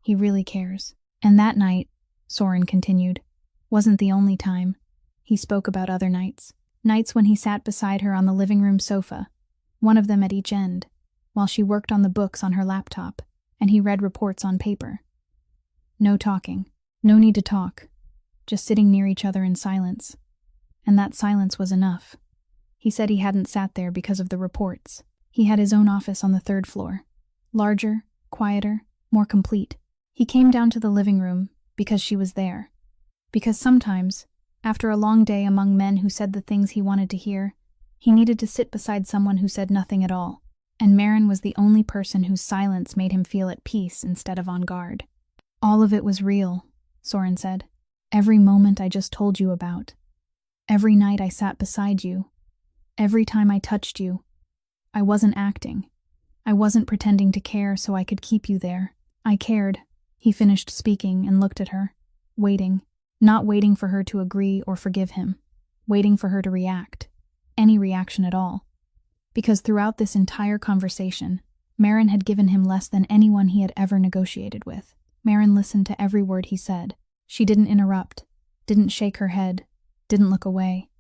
He really cares. And that night, Soren continued, wasn't the only time. He spoke about other nights. Nights when he sat beside her on the living room sofa, one of them at each end, while she worked on the books on her laptop, and he read reports on paper. No talking. No need to talk. Just sitting near each other in silence. And that silence was enough. He said he hadn't sat there because of the reports. He had his own office on the 3rd floor. Larger, quieter, more complete. He came down to the living room because she was there. Because sometimes, after a long day among men who said the things he wanted to hear, he needed to sit beside someone who said nothing at all. And Maren was the only person whose silence made him feel at peace instead of on guard. All of it was real, Soren said. Every moment I just told you about. Every night I sat beside you. Every time I touched you. I wasn't acting. I wasn't pretending to care so I could keep you there. I cared. He finished speaking and looked at her, waiting. Not waiting for her to agree or forgive him. Waiting for her to react. Any reaction at all. Because throughout this entire conversation, Maren had given him less than anyone he had ever negotiated with. Maren listened to every word he said. She didn't interrupt, didn't shake her head, didn't look away.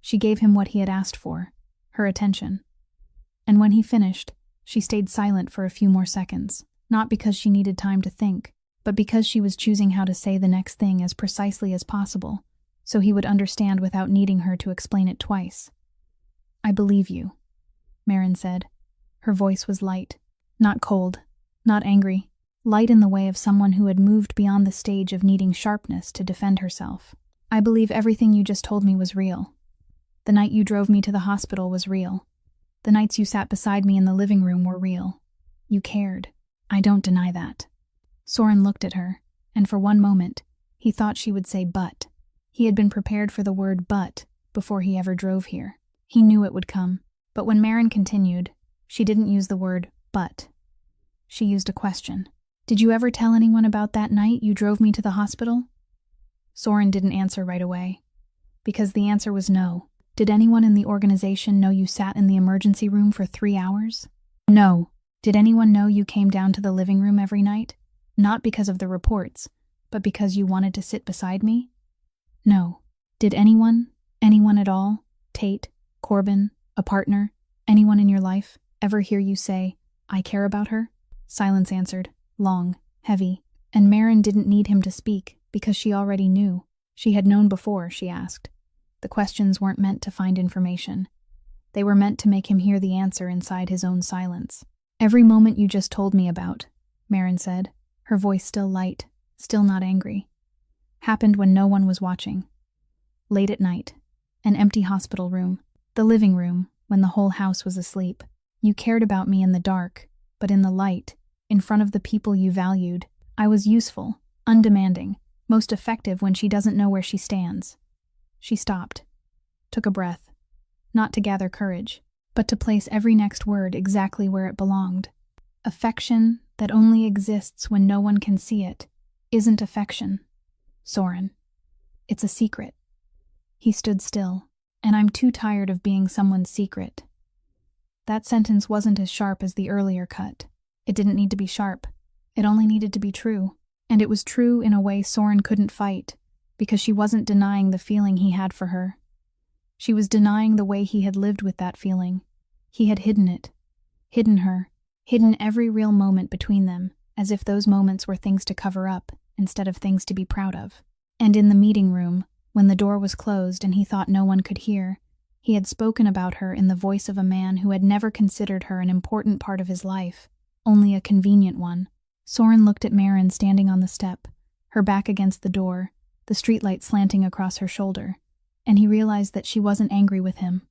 She gave him what he had asked for, her attention. And when he finished, she stayed silent for a few more seconds, not because she needed time to think, but because she was choosing how to say the next thing as precisely as possible, so he would understand without needing her to explain it twice. "I believe you," Maren said. Her voice was light, not cold, not angry, light in the way of someone who had moved beyond the stage of needing sharpness to defend herself. "I believe everything you just told me was real. The night you drove me to the hospital was real. The nights you sat beside me in the living room were real. You cared. I don't deny that." Soren looked at her, and for one moment, he thought she would say but. He had been prepared for the word but before he ever drove here. He knew it would come, but when Maren continued, she didn't use the word but. She used a question. "Did you ever tell anyone about that night you drove me to the hospital?" Soren didn't answer right away, because the answer was no. Did anyone in the organization know you sat in the emergency room for 3 hours? No. Did anyone know you came down to the living room every night? Not because of the reports, but because you wanted to sit beside me? No. Did anyone at all, Tate, Corbin, a partner, anyone in your life, ever hear you say, "I care about her"? Silence answered, long, heavy, and Maren didn't need him to speak because she already knew. She had known before, she asked. The questions weren't meant to find information. They were meant to make him hear the answer inside his own silence. "Every moment you just told me about," Maren said, her voice still light, still not angry, happened when no one was watching. Late at night, an empty hospital room, the living room when the whole house was asleep. You cared about me in the dark, but in the light, in front of the people you valued, I was useful, undemanding, most effective when she doesn't know where she stands." She stopped, took a breath, not to gather courage, but to place every next word exactly where it belonged. Affection that only exists when no one can see it isn't affection, Soren. It's a secret. He stood still, and I'm too tired of being someone's secret. That sentence wasn't as sharp as the earlier cut. It didn't need to be sharp. It only needed to be true. And it was true in a way Soren couldn't fight, because she wasn't denying the feeling he had for her. She was denying the way he had lived with that feeling. He had hidden it. Hidden her. Hidden every real moment between them, as if those moments were things to cover up, instead of things to be proud of. And in the meeting room, when the door was closed and he thought no one could hear, he had spoken about her in the voice of a man who had never considered her an important part of his life, only a convenient one. Soren looked at Maren standing on the step, her back against the door, the streetlight slanting across her shoulder, and he realized that she wasn't angry with him.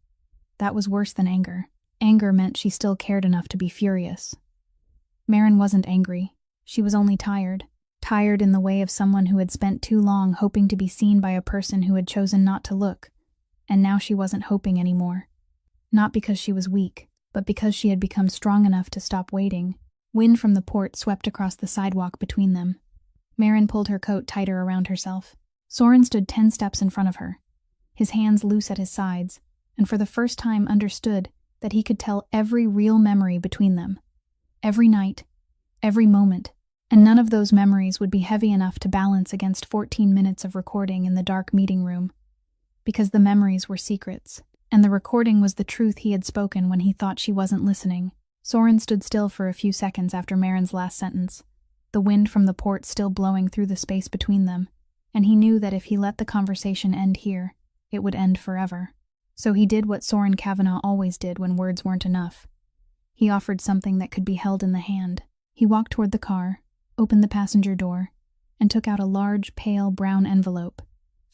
That was worse than anger. Anger meant she still cared enough to be furious. Maren wasn't angry. She was only tired. Tired in the way of someone who had spent too long hoping to be seen by a person who had chosen not to look, and now she wasn't hoping anymore. Not because she was weak, but because she had become strong enough to stop waiting. Wind from the port swept across the sidewalk between them. Maren pulled her coat tighter around herself. Soren stood 10 steps in front of her, his hands loose at his sides, and for the first time understood that he could tell every real memory between them. Every night, every moment, and none of those memories would be heavy enough to balance against 14 minutes of recording in the dark meeting room. Because the memories were secrets, and the recording was the truth he had spoken when he thought she wasn't listening. Soren stood still for a few seconds after Maren's last sentence, the wind from the port still blowing through the space between them, and he knew that if he let the conversation end here, it would end forever. So he did what Soren Kavanagh always did when words weren't enough. He offered something that could be held in the hand. He walked toward the car, opened the passenger door, and took out a large, pale brown envelope,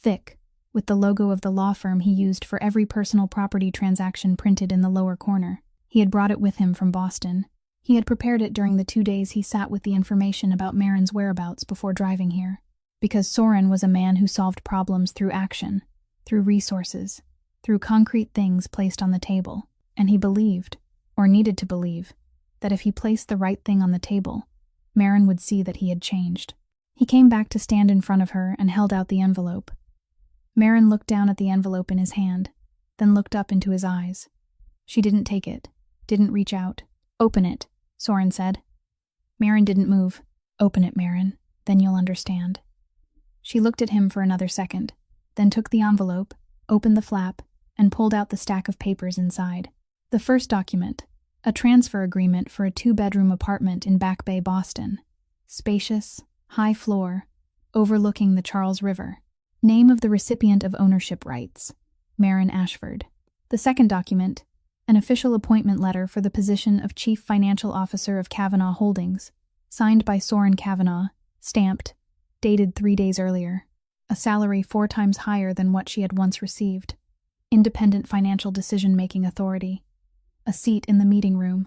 thick, with the logo of the law firm he used for every personal property transaction printed in the lower corner. He had brought it with him from Boston. He had prepared it during the 2 days he sat with the information about Maren's whereabouts before driving here, because Soren was a man who solved problems through action, through resources, through concrete things placed on the table, and he believed, or needed to believe, that if he placed the right thing on the table, Maren would see that he had changed. He came back to stand in front of her and held out the envelope. Maren looked down at the envelope in his hand, then looked up into his eyes. She didn't take it, didn't reach out. "Open it," Soren said. Maren didn't move. "Open it, Maren, then you'll understand." She looked at him for another second, then took the envelope, opened the flap, and pulled out the stack of papers inside. The first document, a transfer agreement for a 2-bedroom apartment in Back Bay, Boston. Spacious, high floor, overlooking the Charles River. Name of the recipient of ownership rights, Maren Ashford. The second document, an official appointment letter for the position of Chief Financial Officer of Kavanagh Holdings, signed by Soren Kavanagh, stamped, dated 3 days earlier. A salary 4 times higher than what she had once received. Independent financial decision-making authority. A seat in the meeting room.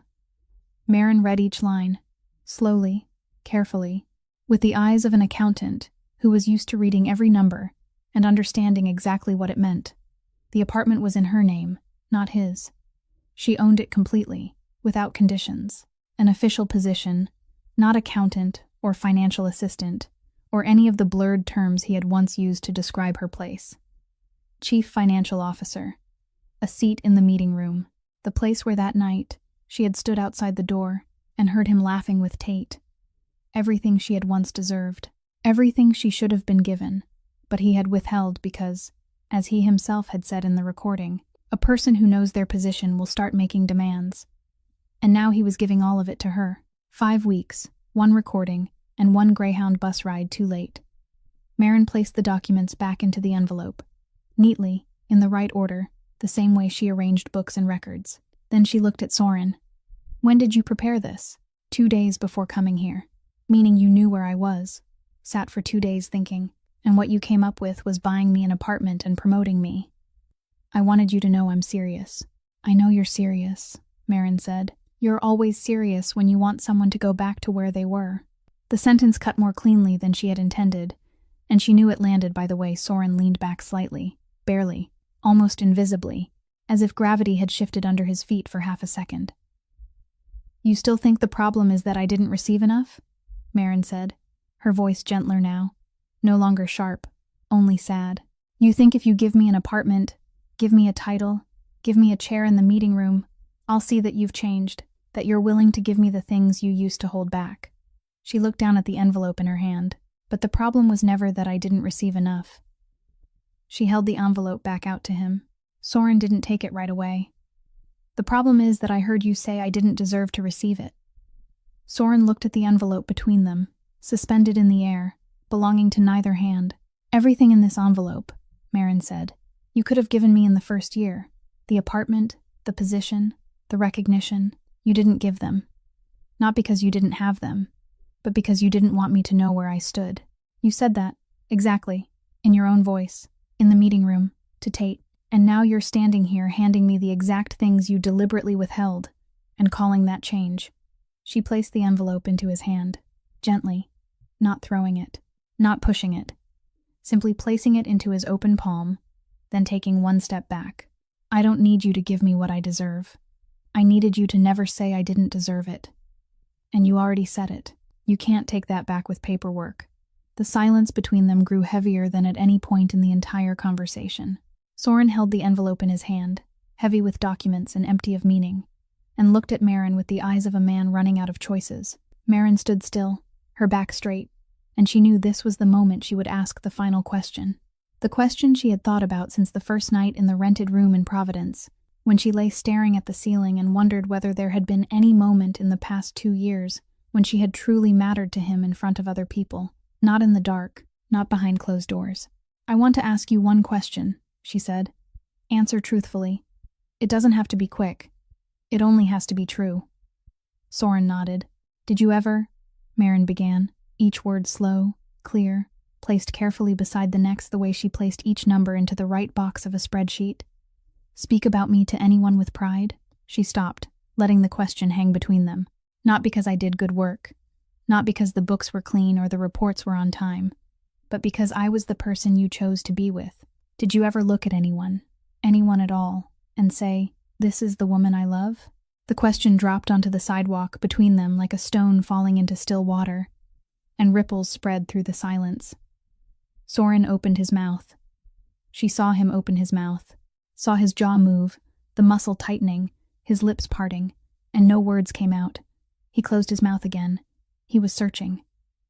Maren read each line, slowly, carefully, with the eyes of an accountant who was used to reading every number and understanding exactly what it meant. The apartment was in her name, not his. She owned it completely, without conditions. An official position, not accountant or financial assistant, or any of the blurred terms he had once used to describe her place. Chief Financial Officer. A seat in the meeting room, the place where that night she had stood outside the door and heard him laughing with Tate. Everything she had once deserved, everything she should have been given, but he had withheld because, as he himself had said in the recording, a person who knows their position will start making demands. And now he was giving all of it to her. 5 weeks, 1 recording, and 1 Greyhound bus ride too late. Maren placed the documents back into the envelope, neatly, in the right order, the same way she arranged books and records. Then she looked at Soren. "When did you prepare this?" 2 days before coming here. Meaning you knew where I was. Sat for 2 days thinking, and what you came up with was buying me an apartment and promoting me. I wanted you to know I'm serious. "I know you're serious," Maren said, You're always serious when you want someone to go back to where they were. The sentence cut more cleanly than she had intended, and she knew it landed by the way Soren leaned back slightly, barely, almost invisibly, as if gravity had shifted under his feet for half a second. You still think the problem is that I didn't receive enough? Maren said, her voice gentler now, no longer sharp, only sad. You think if you give me an apartment, give me a title, give me a chair in the meeting room, I'll see that you've changed, that you're willing to give me the things you used to hold back. She looked down at the envelope in her hand, but the problem was never that I didn't receive enough. She held the envelope back out to him. Soren didn't take it right away. The problem is that I heard you say I didn't deserve to receive it. Soren looked at the envelope between them, suspended in the air, belonging to neither hand. Everything in this envelope, Maren said, you could have given me in the first year. The apartment, the position, the recognition, you didn't give them. Not because you didn't have them, but because you didn't want me to know where I stood. You said that, exactly, in your own voice, in the meeting room, to Tate, and now you're standing here handing me the exact things you deliberately withheld, and calling that change. She placed the envelope into his hand, gently, not throwing it, not pushing it, simply placing it into his open palm, then taking one step back. I don't need you to give me what I deserve. I needed you to never say I didn't deserve it. And you already said it. You can't take that back with paperwork. The silence between them grew heavier than at any point in the entire conversation. Soren held the envelope in his hand, heavy with documents and empty of meaning, and looked at Maren with the eyes of a man running out of choices. Maren stood still, her back straight, and she knew this was the moment she would ask the final question. The question she had thought about since the first night in the rented room in Providence, when she lay staring at the ceiling and wondered whether there had been any moment in the past 2 years when she had truly mattered to him in front of other people, not in the dark, not behind closed doors. I want to ask you one question, she said. Answer truthfully. It doesn't have to be quick. It only has to be true. Soren nodded. Did you ever? Maren began, each word slow, clear, placed carefully beside the next the way she placed each number into the right box of a spreadsheet. Speak about me to anyone with pride? She stopped, letting the question hang between them. Not because I did good work, not because the books were clean or the reports were on time, but because I was the person you chose to be with. Did you ever look at anyone at all, and say, this is the woman I love? The question dropped onto the sidewalk between them like a stone falling into still water, and ripples spread through the silence. Soren opened his mouth. She saw him open his mouth, saw his jaw move, the muscle tightening, his lips parting, and no words came out. He closed his mouth again. He was searching.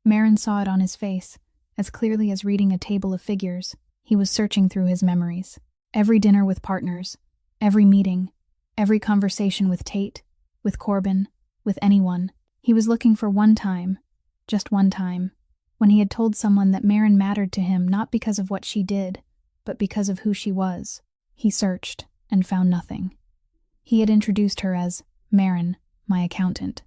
Maren saw it on his face, as clearly as reading a table of figures. He was searching through his memories. Every dinner with partners, every meeting, every conversation with Tate, with Corbin, with anyone. He was looking for one time, just one time, when he had told someone that Maren mattered to him not because of what she did, but because of who she was. He searched and found nothing. He had introduced her as Maren, my accountant.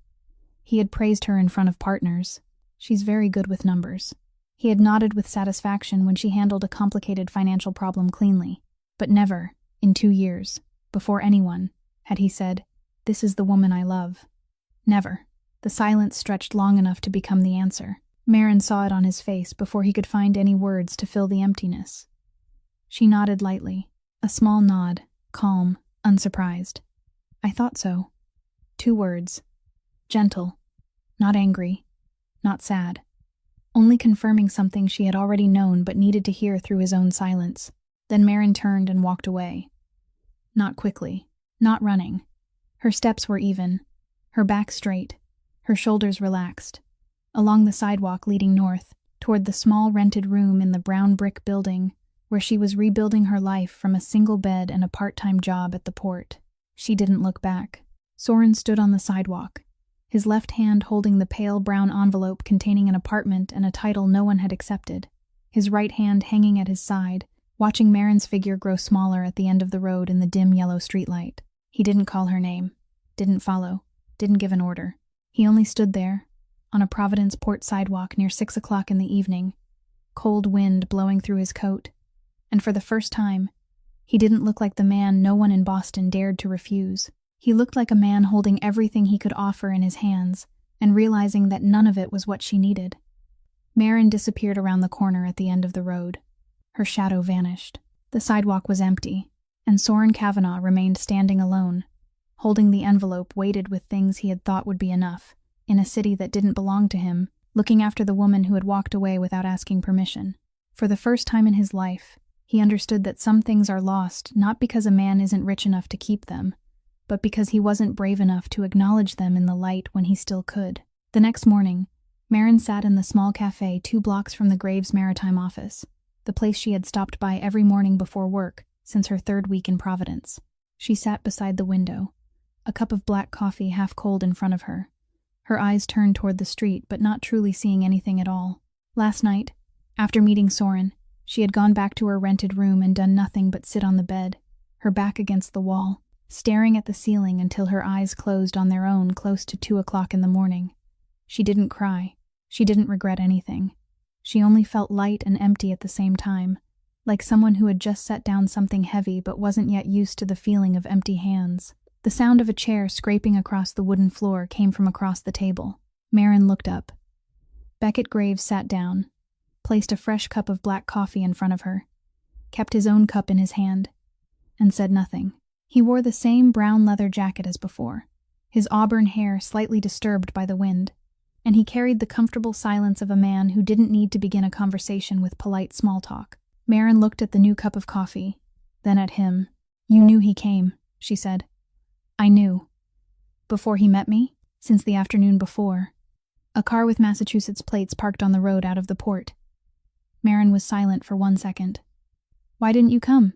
He had praised her in front of partners. She's very good with numbers. He had nodded with satisfaction when she handled a complicated financial problem cleanly. But never, in 2 years, before anyone, had he said, this is the woman I love. Never. The silence stretched long enough to become the answer. Maren saw it on his face before he could find any words to fill the emptiness. She nodded lightly, a small nod, calm, unsurprised. I thought so. 2 words. Gentle. Not angry. Not sad. Only confirming something she had already known but needed to hear through his own silence. Then Maren turned and walked away. Not quickly. Not running. Her steps were even, her back straight, her shoulders relaxed. Along the sidewalk leading north, toward the small rented room in the brown brick building, where she was rebuilding her life from a single bed and a part-time job at the port. She didn't look back. Soren stood on the sidewalk, his left hand holding the pale brown envelope containing an apartment and a title no one had accepted, his right hand hanging at his side, watching Maren's figure grow smaller at the end of the road in the dim yellow streetlight. He didn't call her name, didn't follow, didn't give an order. He only stood there, on a Providence port sidewalk near 6 o'clock in the evening, cold wind blowing through his coat, and for the first time, he didn't look like the man no one in Boston dared to refuse. He looked like a man holding everything he could offer in his hands and realizing that none of it was what she needed. Maren disappeared around the corner at the end of the road. Her shadow vanished. The sidewalk was empty, and Soren Kavanaugh remained standing alone, holding the envelope weighted with things he had thought would be enough, in a city that didn't belong to him, looking after the woman who had walked away without asking permission. For the first time in his life, he understood that some things are lost not because a man isn't rich enough to keep them, but because he wasn't brave enough to acknowledge them in the light when he still could. The next morning, Maren sat in the small cafe 2 blocks from the Graves Maritime office, the place she had stopped by every morning before work since her 3rd week in Providence. She sat beside the window, a cup of black coffee half cold in front of her, her eyes turned toward the street but not truly seeing anything at all. Last night, after meeting Soren, she had gone back to her rented room and done nothing but sit on the bed, her back against the wall, staring at the ceiling until her eyes closed on their own close to 2 o'clock in the morning. She didn't cry. She didn't regret anything. She only felt light and empty at the same time, like someone who had just set down something heavy but wasn't yet used to the feeling of empty hands. The sound of a chair scraping across the wooden floor came from across the table. Maren looked up. Beckett Graves sat down, placed a fresh cup of black coffee in front of her, kept his own cup in his hand, and said nothing. He wore the same brown leather jacket as before, his auburn hair slightly disturbed by the wind, and he carried the comfortable silence of a man who didn't need to begin a conversation with polite small talk. Maren looked at the new cup of coffee, then at him. "You knew he came," she said. "I knew. Before he met me? Since the afternoon before." A car with Massachusetts plates parked on the road out of the port. Maren was silent for 1 second. "Why didn't you come?"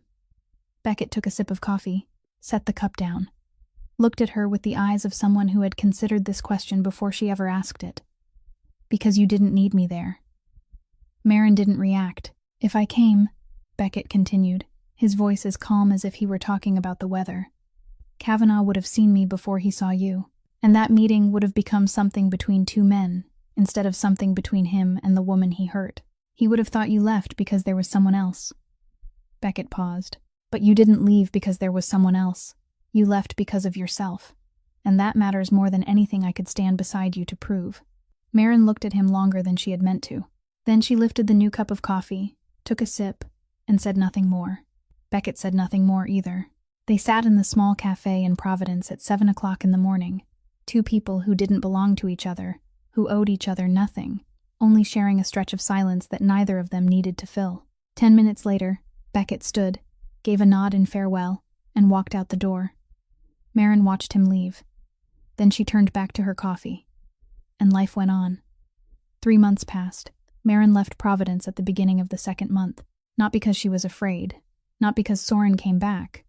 Beckett took a sip of coffee, set the cup down, looked at her with the eyes of someone who had considered this question before she ever asked it. "Because you didn't need me there." Maren didn't react. "If I came," Beckett continued, his voice as calm as if he were talking about the weather, "Kavanaugh would have seen me before he saw you, and that meeting would have become something between 2 men, instead of something between him and the woman he hurt. He would have thought you left because there was someone else." Beckett paused. "But you didn't leave because there was someone else. You left because of yourself. And that matters more than anything I could stand beside you to prove." Maren looked at him longer than she had meant to. Then she lifted the new cup of coffee, took a sip, and said nothing more. Beckett said nothing more either. They sat in the small cafe in Providence at 7 o'clock in the morning, 2 people who didn't belong to each other, who owed each other nothing, only sharing a stretch of silence that neither of them needed to fill. 10 minutes later, Beckett stood, gave a nod in farewell, and walked out the door. Maren watched him leave. Then she turned back to her coffee. And life went on. 3 months passed. Maren left Providence at the beginning of the 2nd month, not because she was afraid, not because Soren came back,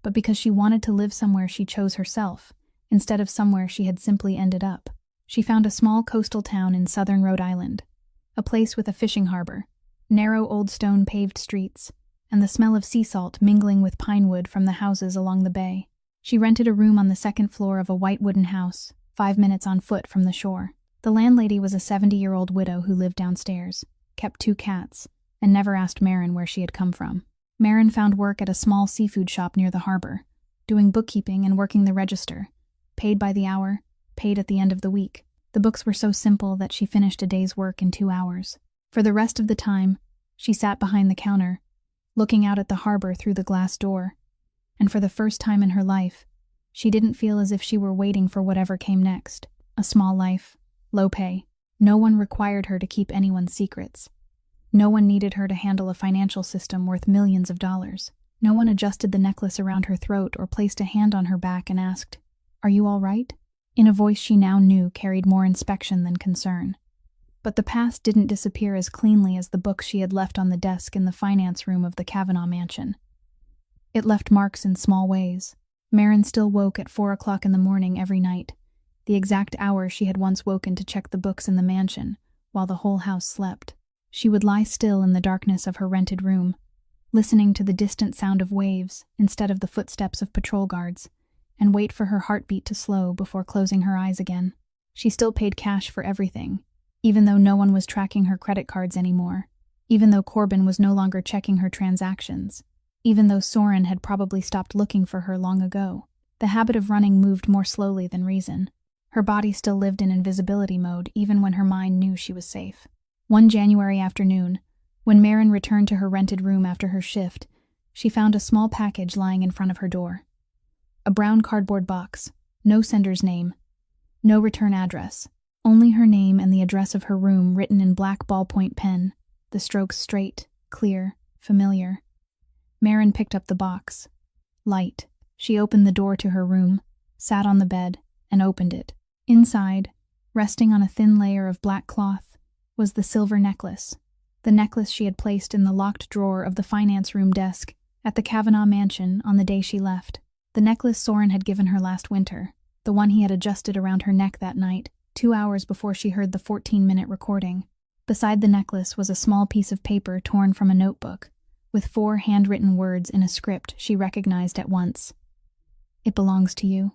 but because she wanted to live somewhere she chose herself, instead of somewhere she had simply ended up. She found a small coastal town in southern Rhode Island, a place with a fishing harbor, narrow old stone paved streets, and the smell of sea salt mingling with pine wood from the houses along the bay. She rented a room on the 2nd floor of a white wooden house, 5 minutes on foot from the shore. The landlady was a 70-year-old widow who lived downstairs, kept 2 cats, and never asked Maren where she had come from. Maren found work at a small seafood shop near the harbor, doing bookkeeping and working the register, paid by the hour, paid at the end of the week. The books were so simple that she finished a day's work in 2 hours. For the rest of the time, she sat behind the counter, looking out at the harbor through the glass door, and for the first time in her life, she didn't feel as if she were waiting for whatever came next. A small life, low pay. No one required her to keep anyone's secrets. No one needed her to handle a financial system worth millions of dollars. No one adjusted the necklace around her throat or placed a hand on her back and asked, "Are you all right?" in a voice she now knew carried more inspection than concern. But the past didn't disappear as cleanly as the books she had left on the desk in the finance room of the Kavanaugh mansion. It left marks in small ways. Maren still woke at 4 o'clock in the morning every night, the exact hour she had once woken to check the books in the mansion, while the whole house slept. She would lie still in the darkness of her rented room, listening to the distant sound of waves instead of the footsteps of patrol guards, and wait for her heartbeat to slow before closing her eyes again. She still paid cash for everything, even though no one was tracking her credit cards anymore, even though Corbin was no longer checking her transactions, even though Soren had probably stopped looking for her long ago. The habit of running moved more slowly than reason. Her body still lived in invisibility mode even when her mind knew she was safe. One January afternoon, when Maren returned to her rented room after her shift, she found a small package lying in front of her door. A brown cardboard box, no sender's name, no return address, only her name and the address of her room written in black ballpoint pen, the strokes straight, clear, familiar. Maren picked up the box. Light. She opened the door to her room, sat on the bed, and opened it. Inside, resting on a thin layer of black cloth, was the silver necklace. The necklace she had placed in the locked drawer of the finance room desk at the Kavanaugh mansion on the day she left. The necklace Soren had given her last winter, the one he had adjusted around her neck that night, 2 hours before she heard the 14-minute recording. Beside the necklace was a small piece of paper torn from a notebook, with 4 handwritten words in a script she recognized at once. "It belongs to you."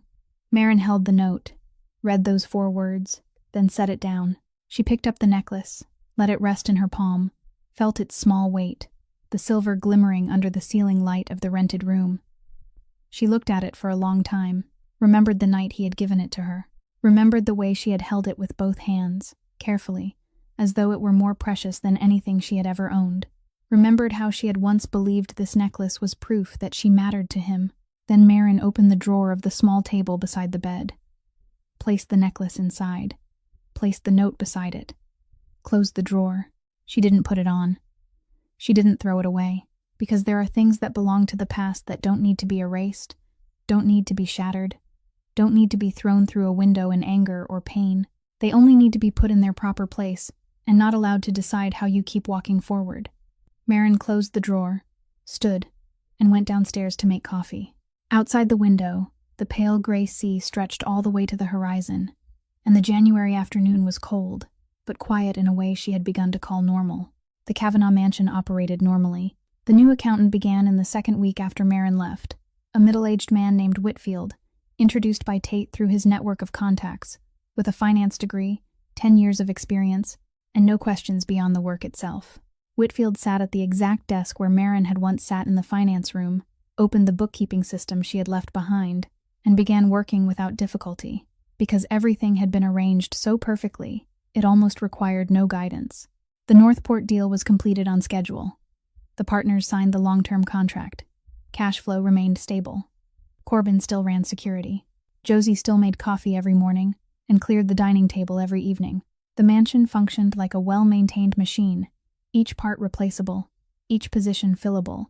Maren held the note, read those 4 words, then set it down. She picked up the necklace, let it rest in her palm, felt its small weight, the silver glimmering under the ceiling light of the rented room. She looked at it for a long time, remembered the night he had given it to her, remembered the way she had held it with both hands, carefully, as though it were more precious than anything she had ever owned. Remembered how she had once believed this necklace was proof that she mattered to him. Then Maren opened the drawer of the small table beside the bed, placed the necklace inside, placed the note beside it, closed the drawer. She didn't put it on. She didn't throw it away, because there are things that belong to the past that don't need to be erased, don't need to be shattered, don't need to be thrown through a window in anger or pain. They only need to be put in their proper place and not allowed to decide how you keep walking forward. Maren closed the drawer, stood, and went downstairs to make coffee. Outside the window, the pale gray sea stretched all the way to the horizon, and the January afternoon was cold, but quiet in a way she had begun to call normal. The Kavanaugh mansion operated normally. The new accountant began in the second week after Maren left, a middle-aged man named Whitfield, introduced by Tate through his network of contacts, with a finance degree, 10 years of experience, and no questions beyond the work itself. Whitfield sat at the exact desk where Maren had once sat in the finance room, opened the bookkeeping system she had left behind, and began working without difficulty, because everything had been arranged so perfectly, it almost required no guidance. The Northport deal was completed on schedule. The partners signed the long-term contract. Cash flow remained stable. Corbin still ran security. Josie still made coffee every morning and cleared the dining table every evening. The mansion functioned like a well-maintained machine, each part replaceable, each position fillable,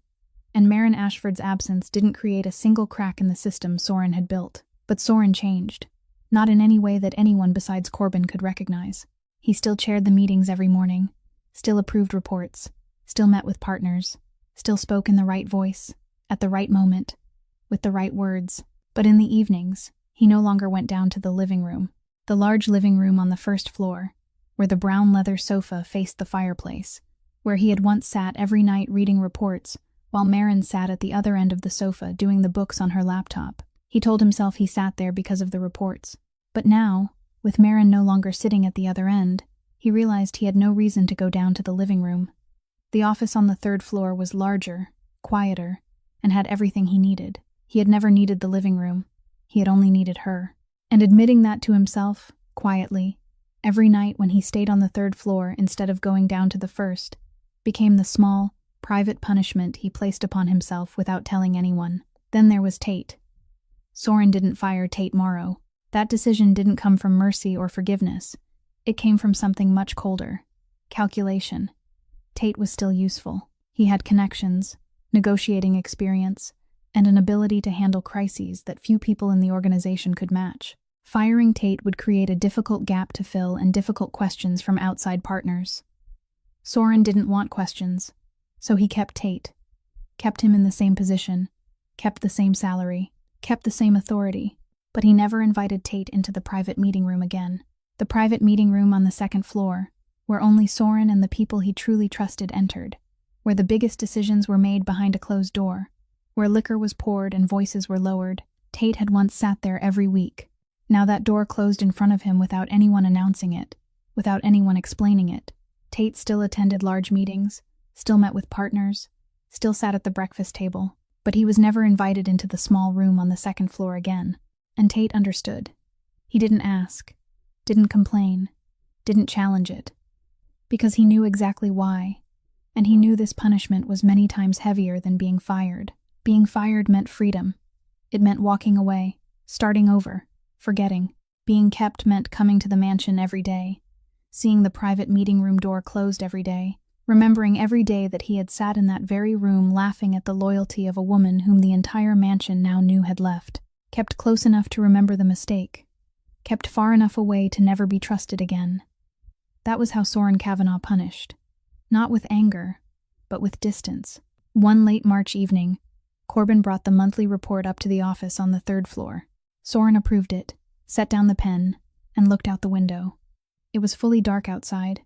and Maren Ashford's absence didn't create a single crack in the system Soren had built. But Soren changed, not in any way that anyone besides Corbin could recognize. He still chaired the meetings every morning, still approved reports, still met with partners, still spoke in the right voice, at the right moment, with the right words. But in the evenings, he no longer went down to the living room, the large living room on the first floor, where the brown leather sofa faced the fireplace, where he had once sat every night reading reports, while Maren sat at the other end of the sofa doing the books on her laptop. He told himself he sat there because of the reports. But now, with Maren no longer sitting at the other end, he realized he had no reason to go down to the living room. The office on the 3rd floor was larger, quieter, and had everything he needed. He had never needed the living room. He had only needed her. And admitting that to himself, quietly, every night when he stayed on the 3rd floor instead of going down to the 1st, became the small, private punishment he placed upon himself without telling anyone. Then there was Tate. Soren didn't fire Tate Morrow. That decision didn't come from mercy or forgiveness. It came from something much colder. Calculation. Tate was still useful. He had connections, negotiating experience, and an ability to handle crises that few people in the organization could match. Firing Tate would create a difficult gap to fill and difficult questions from outside partners. Soren didn't want questions, so he kept Tate, kept him in the same position, kept the same salary, kept the same authority, but he never invited Tate into the private meeting room again. The private meeting room on the 2nd floor, where only Soren and the people he truly trusted entered, where the biggest decisions were made behind a closed door, where liquor was poured and voices were lowered. Tate had once sat there every week. Now that door closed in front of him without anyone announcing it, without anyone explaining it. Tate still attended large meetings, still met with partners, still sat at the breakfast table, but he was never invited into the small room on the second floor again. And Tate understood. He didn't ask, didn't complain, didn't challenge it, because he knew exactly why, and he knew this punishment was many times heavier than being fired. Being fired meant freedom. It meant walking away, starting over, forgetting. Being kept meant coming to the mansion every day, seeing the private meeting room door closed every day, remembering every day that he had sat in that very room laughing at the loyalty of a woman whom the entire mansion now knew had left, kept close enough to remember the mistake, kept far enough away to never be trusted again. That was how Soren Kavanaugh punished. Not with anger, but with distance. One late March evening, Corbin brought the monthly report up to the office on the third floor. Soren approved it, set down the pen, and looked out the window. It was fully dark outside.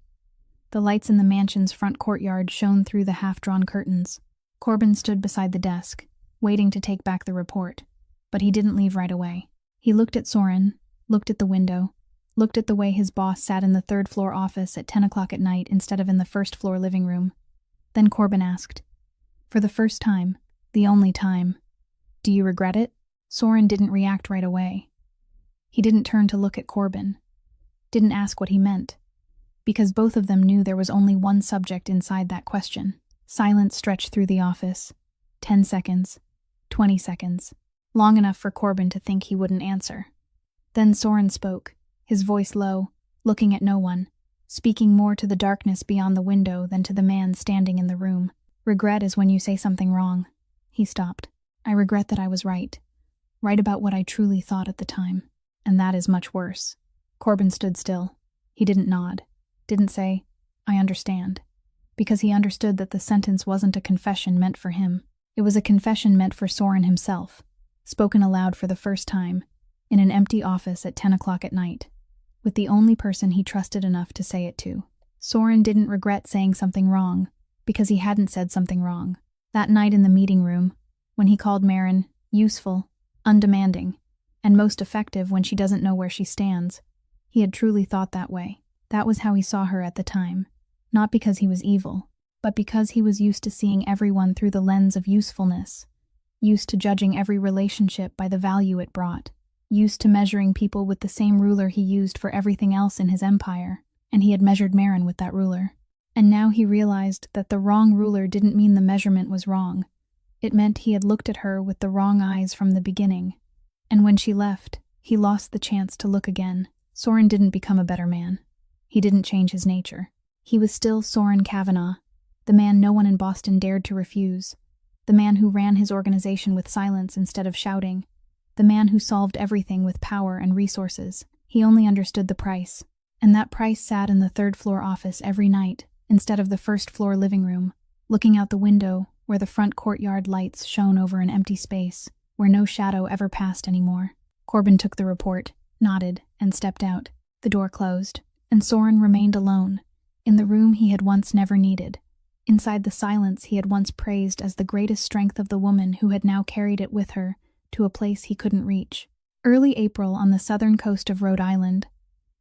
The lights in the mansion's front courtyard shone through the half-drawn curtains. Corbin stood beside the desk, waiting to take back the report, but he didn't leave right away. He looked at Soren, looked at the window, looked at the way his boss sat in the third-floor office at 10 o'clock at night instead of in the first-floor living room. Then Corbin asked, for the first time, the only time, "Do you regret it?" Soren didn't react right away. He didn't turn to look at Corbin, didn't ask what he meant, because both of them knew there was only one subject inside that question. Silence stretched through the office. 10 seconds, 20 seconds, long enough for Corbin to think he wouldn't answer. Then Soren spoke, his voice low, looking at no one, speaking more to the darkness beyond the window than to the man standing in the room. "Regret is when you say something wrong." He stopped. "I regret that I was right about what I truly thought at the time, and that is much worse." Corbin stood still. He didn't nod, didn't say, "I understand," because he understood that the sentence wasn't a confession meant for him. It was a confession meant for Soren himself, spoken aloud for the first time, in an empty office at 10 o'clock at night, with the only person he trusted enough to say it to. Soren didn't regret saying something wrong, because he hadn't said something wrong. That night in the meeting room, when he called Maren useful, undemanding, and most effective when she doesn't know where she stands, he had truly thought that way. That was how he saw her at the time, not because he was evil, but because he was used to seeing everyone through the lens of usefulness, used to judging every relationship by the value it brought, used to measuring people with the same ruler he used for everything else in his empire, and he had measured Maren with that ruler. And now he realized that the wrong ruler didn't mean the measurement was wrong. It meant he had looked at her with the wrong eyes from the beginning. And when she left, he lost the chance to look again. Soren didn't become a better man. He didn't change his nature. He was still Soren Kavanaugh, the man no one in Boston dared to refuse, the man who ran his organization with silence instead of shouting, the man who solved everything with power and resources. He only understood the price, and that price sat in the third-floor office every night, instead of the first-floor living room, looking out the window where the front courtyard lights shone over an empty space, where no shadow ever passed anymore. Corbin took the report, nodded, and stepped out. The door closed, and Soren remained alone, in the room he had once never needed, inside the silence he had once praised as the greatest strength of the woman who had now carried it with her to a place he couldn't reach. Early April on the southern coast of Rhode Island.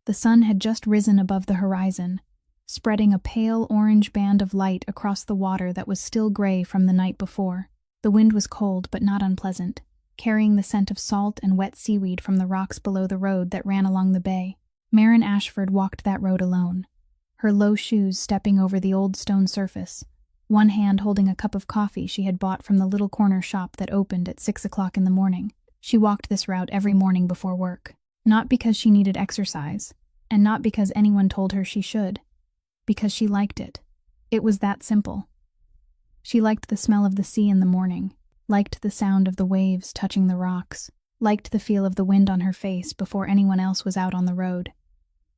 The sun had just risen above the horizon, spreading a pale orange band of light across the water that was still gray from the night before. The wind was cold but not unpleasant, carrying the scent of salt and wet seaweed from the rocks below the road that ran along the bay. Maren Ashford walked that road alone, her low shoes stepping over the old stone surface, one hand holding a cup of coffee she had bought from the little corner shop that opened at 6 o'clock in the morning. She walked this route every morning before work, not because she needed exercise, and not because anyone told her she should, because she liked it. It was that simple. She liked the smell of the sea in the morning, liked the sound of the waves touching the rocks, liked the feel of the wind on her face before anyone else was out on the road.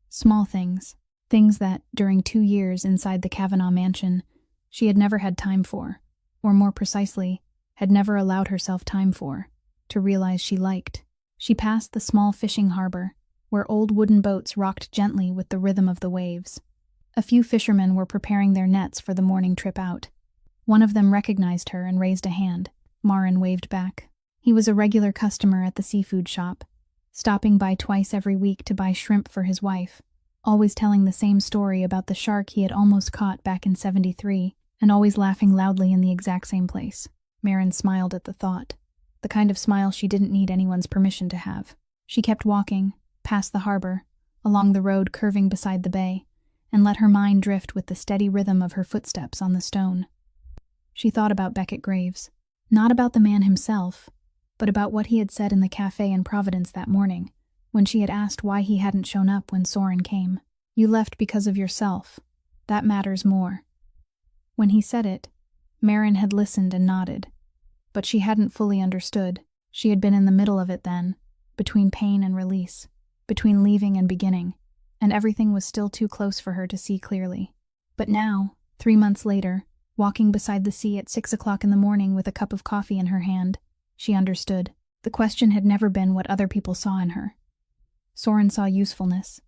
Small things, things that, during 2 years inside the Kavanaugh mansion, she had never had time for, or more precisely, had never allowed herself time for, to realize she liked. She passed the small fishing harbor, where old wooden boats rocked gently with the rhythm of the waves. A few fishermen were preparing their nets for the morning trip out. One of them recognized her and raised a hand. Maren waved back. He was a regular customer at the seafood shop, stopping by twice every week to buy shrimp for his wife, always telling the same story about the shark he had almost caught back in '73, and always laughing loudly in the exact same place. Maren smiled at the thought, the kind of smile she didn't need anyone's permission to have. She kept walking, past the harbor, along the road curving beside the bay, and let her mind drift with the steady rhythm of her footsteps on the stone. She thought about Beckett Graves, not about the man himself, but about what he had said in the cafe in Providence that morning, when she had asked why he hadn't shown up when Soren came. "You left because of yourself. That matters more." When he said it, Maren had listened and nodded, but she hadn't fully understood. She had been in the middle of it then, between pain and release, between leaving and beginning, and everything was still too close for her to see clearly. But now, 3 months later, walking beside the sea at 6 o'clock in the morning with a cup of coffee in her hand, she understood. The question had never been what other people saw in her. Soren saw usefulness.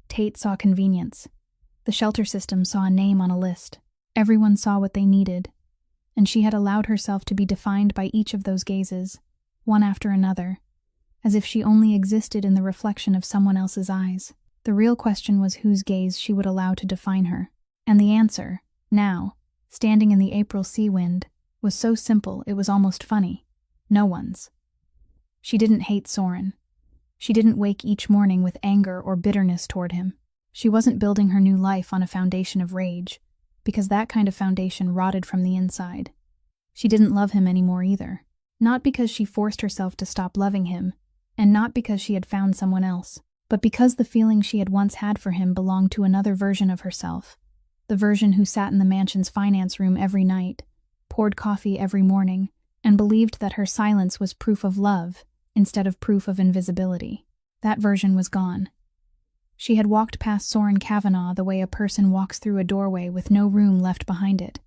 Tate saw convenience. The shelter system saw a name on a list. Everyone saw what they needed, and she had allowed herself to be defined by each of those gazes, one after another, as if she only existed in the reflection of someone else's eyes. The real question was whose gaze she would allow to define her. And the answer, now, standing in the April sea wind, was so simple it was almost funny. No one's. She didn't hate Soren. She didn't wake each morning with anger or bitterness toward him. She wasn't building her new life on a foundation of rage, because that kind of foundation rotted from the inside. She didn't love him anymore either. Not because she forced herself to stop loving him, and not because she had found someone else, but because the feeling she had once had for him belonged to another version of herself, the version who sat in the mansion's finance room every night, poured coffee every morning, and believed that her silence was proof of love instead of proof of invisibility. That version was gone. She had walked past Soren Kavanaugh the way a person walks through a doorway with no room left behind it.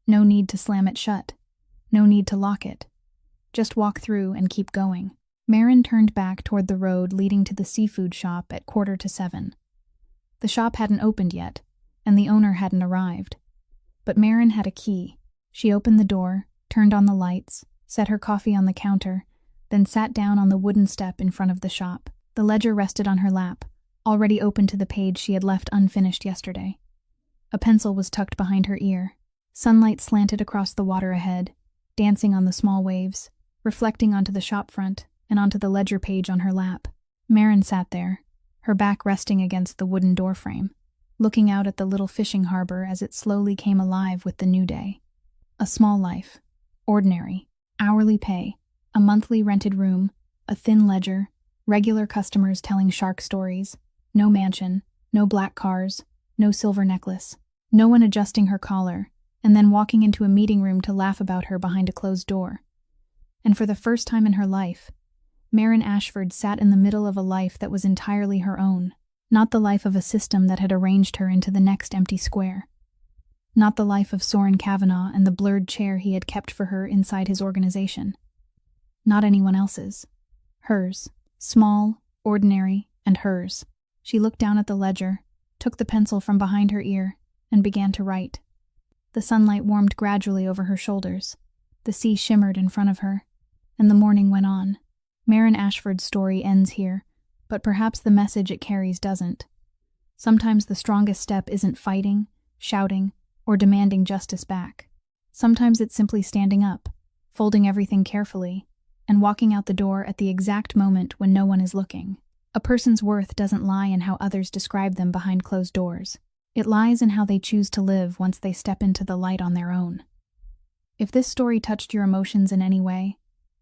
No need to slam it shut. No need to lock it. Just walk through and keep going. Maren turned back toward the road leading to the seafood shop at 6:45. The shop hadn't opened yet, and the owner hadn't arrived. But Maren had a key. She opened the door, turned on the lights, set her coffee on the counter, then sat down on the wooden step in front of the shop. The ledger rested on her lap, already open to the page she had left unfinished yesterday. A pencil was tucked behind her ear. Sunlight slanted across the water ahead, dancing on the small waves, reflecting onto the shop front and onto the ledger page on her lap. Maren sat there, her back resting against the wooden doorframe, looking out at the little fishing harbor as it slowly came alive with the new day. A small life, ordinary, hourly pay, a monthly rented room, a thin ledger, regular customers telling shark stories, no mansion, no black cars, no silver necklace, no one adjusting her collar, and then walking into a meeting room to laugh about her behind a closed door. And for the first time in her life, Maren Ashford sat in the middle of a life that was entirely her own, not the life of a system that had arranged her into the next empty square. Not the life of Soren Kavanaugh and the blurred chair he had kept for her inside his organization. Not anyone else's. Hers. Small, ordinary, and hers. She looked down at the ledger, took the pencil from behind her ear, and began to write. The sunlight warmed gradually over her shoulders. The sea shimmered in front of her, and the morning went on. Maren Ashford's story ends here, but perhaps the message it carries doesn't. Sometimes the strongest step isn't fighting, shouting, or demanding justice back. Sometimes it's simply standing up, folding everything carefully, and walking out the door at the exact moment when no one is looking. A person's worth doesn't lie in how others describe them behind closed doors. It lies in how they choose to live once they step into the light on their own. If this story touched your emotions in any way,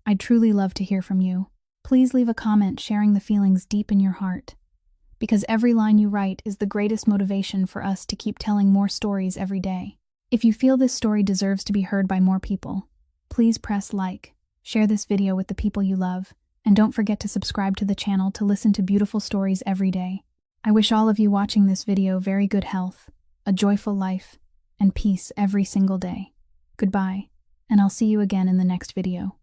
I'd truly love to hear from you. Please leave a comment sharing the feelings deep in your heart, because every line you write is the greatest motivation for us to keep telling more stories every day. If you feel this story deserves to be heard by more people, please press like, share this video with the people you love, and don't forget to subscribe to the channel to listen to beautiful stories every day. I wish all of you watching this video very good health, a joyful life, and peace every single day. Goodbye, and I'll see you again in the next video.